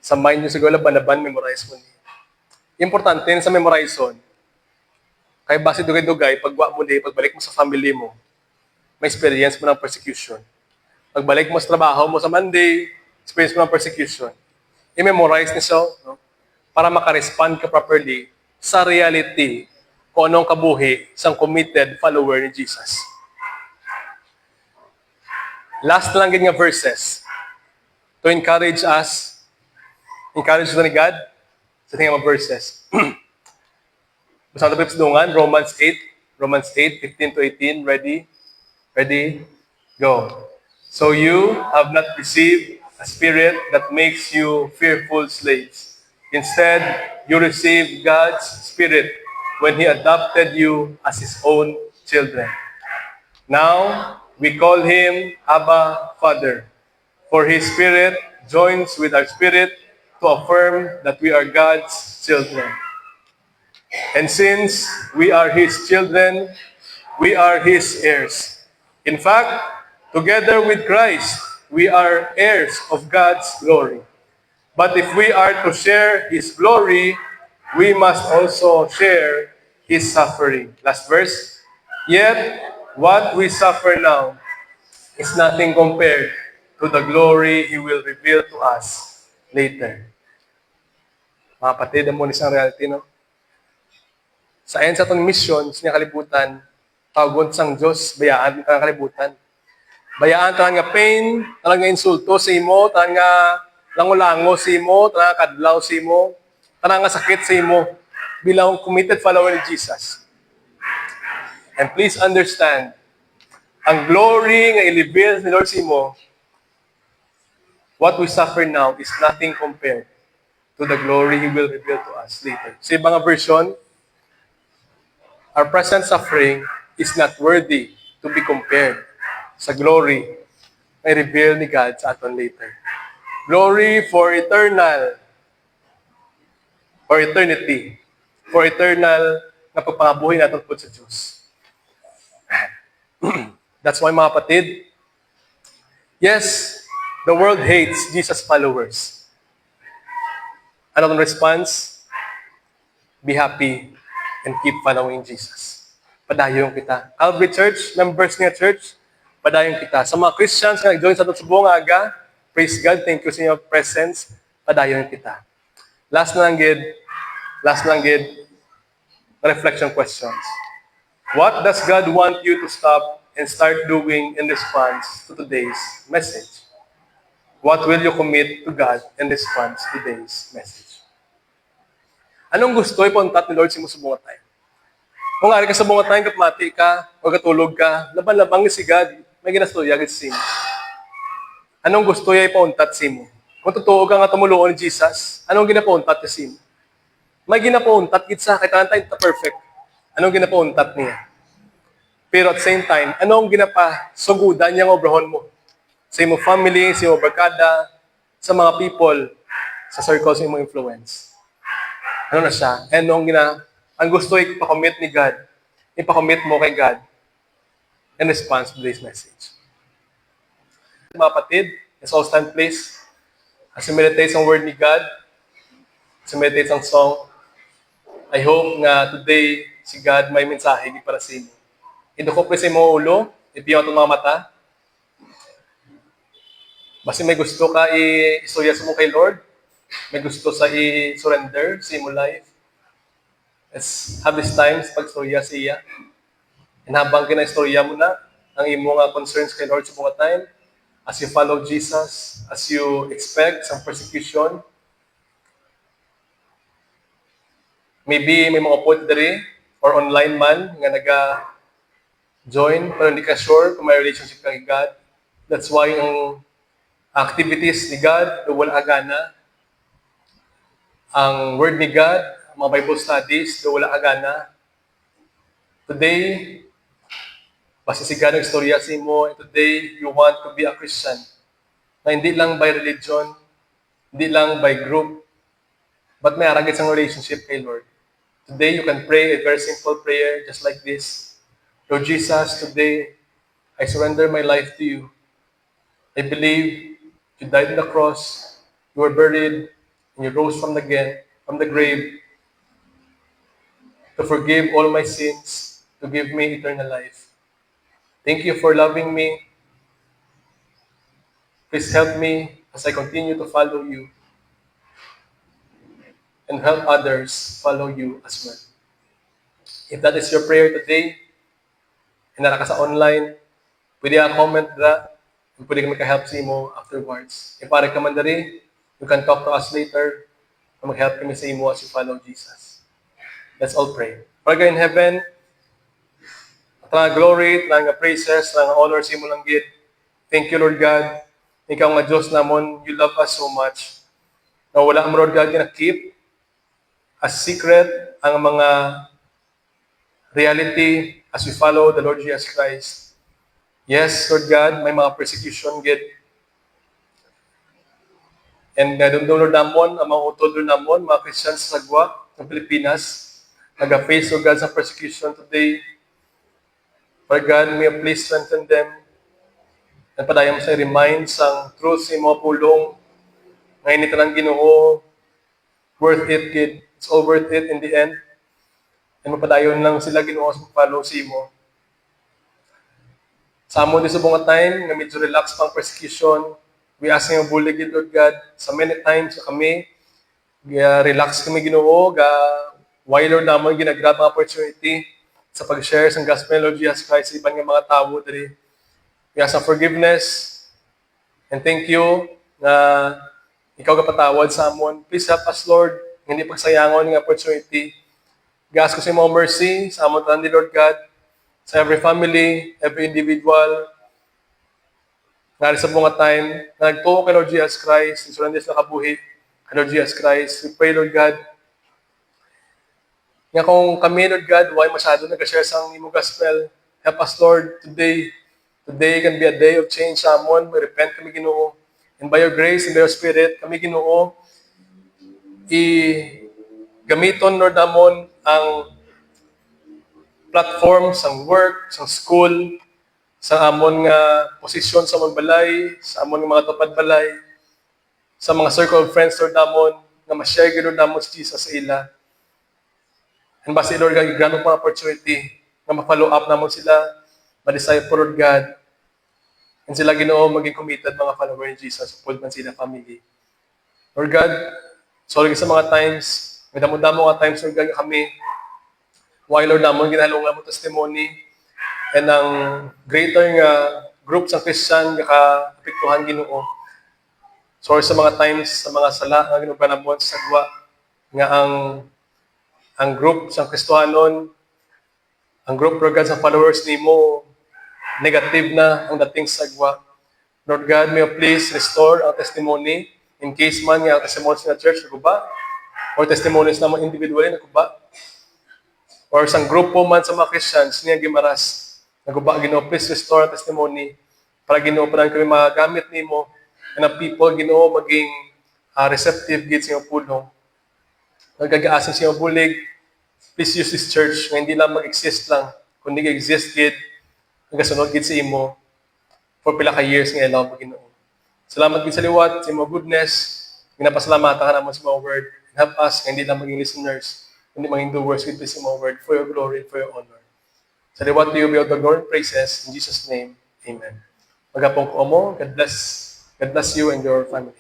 Sa mind nyo siguro, banaban, memorize mo niya. Importante sa memorization, kaya base dugay-dugay, pagwa mo di, pagbalik mo sa family mo, may experience mo ng persecution. Pagbalik mo sa trabaho mo sa Monday, experience mo ng persecution. I-memorize niyo siya, no? Para makarespond ka properly sa reality kung anong kabuhi isang committed follower ni Jesus. Last lang nga verses to encourage us. Encourage na ni God sa tingin mga verses. Basta natin sa Romans 8, 15 to 18. Ready? Ready? Go. So you have not received a spirit that makes you fearful slaves. Instead, you received God's Spirit when He adopted you as His own children. Now, we call Him Abba, Father. For His Spirit joins with our spirit to affirm that we are God's children. And since we are His children, we are His heirs. In fact, together with Christ, we are heirs of God's glory. But if we are to share His glory, we must also share His suffering. Last verse. Yet, what we suffer now is nothing compared to the glory He will reveal to us later. Mga patid, mo isang reality, no? Sa end sa itong mission, sa kalibutan, tawagon sang Diyos, bayaan ka ng kalibutan. Bayaan ka nga pain, talang nga insulto sa imo, talang nga lango-lango sa imo, talang nga kadlaw sa imo, talang nga sakit sa imo, bilang committed follower ni Jesus. And please understand, ang glory nga i-reveal ni Lord sa imo, what we suffer now is nothing compared to the glory He will reveal to us later. Sa ibang version, our present suffering is not worthy to be compared sa glory na reveal ni God sa aton later. Glory for eternal, for eternity, for eternal na pagpangabuhi natin po sa Diyos. That's why mga kapatid, yes, the world hates Jesus' followers. Ano ang response? be happy, and keep following Jesus. Padayon kita. Calvary Church, members niya church, padayon kita. Sa mga Christians na nag-join sa buong aga, praise God, thank you sa inyong presence, padayon kita. Last na lang gid, reflection questions. What does God want you to stop and start doing in response to today's message? What will you commit to God in response to today's message? Anong gusto ipuntat ni Lord sa mga tayo? Kung ari ka sa mga tayo, kapmati ka, o katulog ka, laban-labang ni si God, may ginastoya agad si mo. Anong gusto niya ipuntat si mo? Kung totoo ka nga tumuluan ni Jesus, anong ginapuntat niya si mo? May ginapuntat gid sa kailangan tayo perfect. Anong ginapuntat niya? Pero at the same time, anong ginapasugudan niya ng obrahon mo? Sa imo family, sa imo barkada, sa mga people, sa circles mo influence. Ano na siya? Ang gusto ipakomit ni God, ipakomit mo kay God in response to this message. Mga kapatid, let's all stand please. As we meditate ang word ni God, as we meditate ang song, I hope nga today si God may mensahe para sa inyo. Idukop sa imo ulo, ipiyaw ang mga mata. Basta may gusto ka i-istorya sa mo kay Lord, may gusto sa i-surrender sa imo life. Let's have this time sa pag-istorya sa iya. And habang kina-istorya mo na ang imo nga concerns kay Lord sa mga time, as you follow Jesus, as you expect some persecution, maybe may mga po diri or online man nga naga-join pero hindi ka sure kung may relationship ka kay God. That's why ang activities ni God, wala agana. Ang Word ni God, mga Bible studies, wala agana. Today, basta si God nag-istorya sa imo, and today you want to be a Christian. Na hindi lang by religion, hindi lang by group, but may aragit sa relationship kay Lord. Today, you can pray a very simple prayer just like this. Lord Jesus, today, I surrender my life to you. I believe you died on the cross, you were buried, and you rose from the grave to forgive all my sins, to give me eternal life. Thank you for loving me. Please help me as I continue to follow you and help others follow you as well. If that is your prayer today, and nara ka sa online, pwede ka comment na, pwede ka maka-help sa imo afterwards. If pare ka man dari, you can talk to us later, and mag-help kami sa imo as you follow Jesus. Let's all pray. Father God in heaven, at nga glory, at nga praises, at nga honor sa imo lang gid. Thank you, Lord God. Ikaw nga Diyos namon, you love us so much. Na wala mo, Lord God, keep as secret ang mga reality as we follow the Lord Jesus Christ. Yes, Lord God, may mga persecution gid. And doon Lord namon, ang mga utod Lord namon, mga Christians sa sagwa ng Pilipinas, nag-face, Lord God, sa persecution today. Lord God, may please strengthen them. And padayang sa remind sang truth sa mga pulong, ngayon ito lang Ginoo, worth it, kid. It's all worth it in the end. And mapadayon lang sila Ginoo sa follow sa imo. Sa amon din sa bunga time, na medyo relax pang persecution, we ask nga buligid, Lord God, sa many times kami, relax kami Ginoo, why Lord namon ginagrab ang opportunity sa pag-share sa gospel Lord Jesus Christ sa ibang mga tao diri. We ask for forgiveness and thank you na ikaw kapatawad sa amon. Please help us, Lord, hindi pagsayangon ng opportunity. Gas ko sa mga mercy sa amon tanan, Lord God, sa every family, every individual, na sa mga time, na nagtuo kay Lord Jesus Christ, surrender sa kabuhi kay Lord Jesus Christ. We pray, Lord God, nga kung kami, Lord God, why masyado nag-share sa imong gospel, help us, Lord, today. Today can be a day of change sa amon. We repent kami Ginoo. And by your grace and by your Spirit, kami Ginoo, gamiton, Lord namon, ang platform, sang work, sang school, sa amon nga posisyon sa amon balay, sa amon nga mga tupad balay, sa mga circle of friends, Lord namon, nga ma-share Lord namon si Jesus sa ila. And basta, Lord God, grant mo pa opportunity na ma-follow up naman sila, ma-disciple, Lord God, and sila, Ginoo, maging committed mga follower ni Jesus, upod man sila family. Lord God, sorry sa mga times, may damo-damo nga times, Lord God, kami, why, Lord, namon, ginhalungan mo testimony, and ang greater nga group sa Christian, apektuhan, Ginoo. Sorry sa mga times, sa mga sala, nga ginuganabuan sa sagwa, nga ang group sa Kristohanon, ang group, Lord God, sa followers ni mo, negative na ang dating sagwa. Lord God, may you please restore ang testimony in case man nga ang testimonies na church naguba, or testimonies na mga individually naguba, or isang grupo man sa mga Christians niya gimaras, naguba, Ginoo, please restore ang testimony para, Ginoo, pa kami magamit ni mo, and ang people, Ginoo, maging receptive gid sa iyong pulong. Nagkagaasin sa iyong bulig, please use this church nga hindi lang mag-exist lang, kundi exist gid, nagasunod gid sa imo for pila ka years nga ilaw mo, Ginoo. Salamat gid sa liwat, sa imo goodness, ginapasalamatan ka naman sa mga word. Help us nga hindi lang maging listeners, kundi maging doers with this imo word for your glory, for your honor. Sa liwat to you be all the glory and praises. In Jesus' name, amen. Magapong ko mo, God bless you and your family.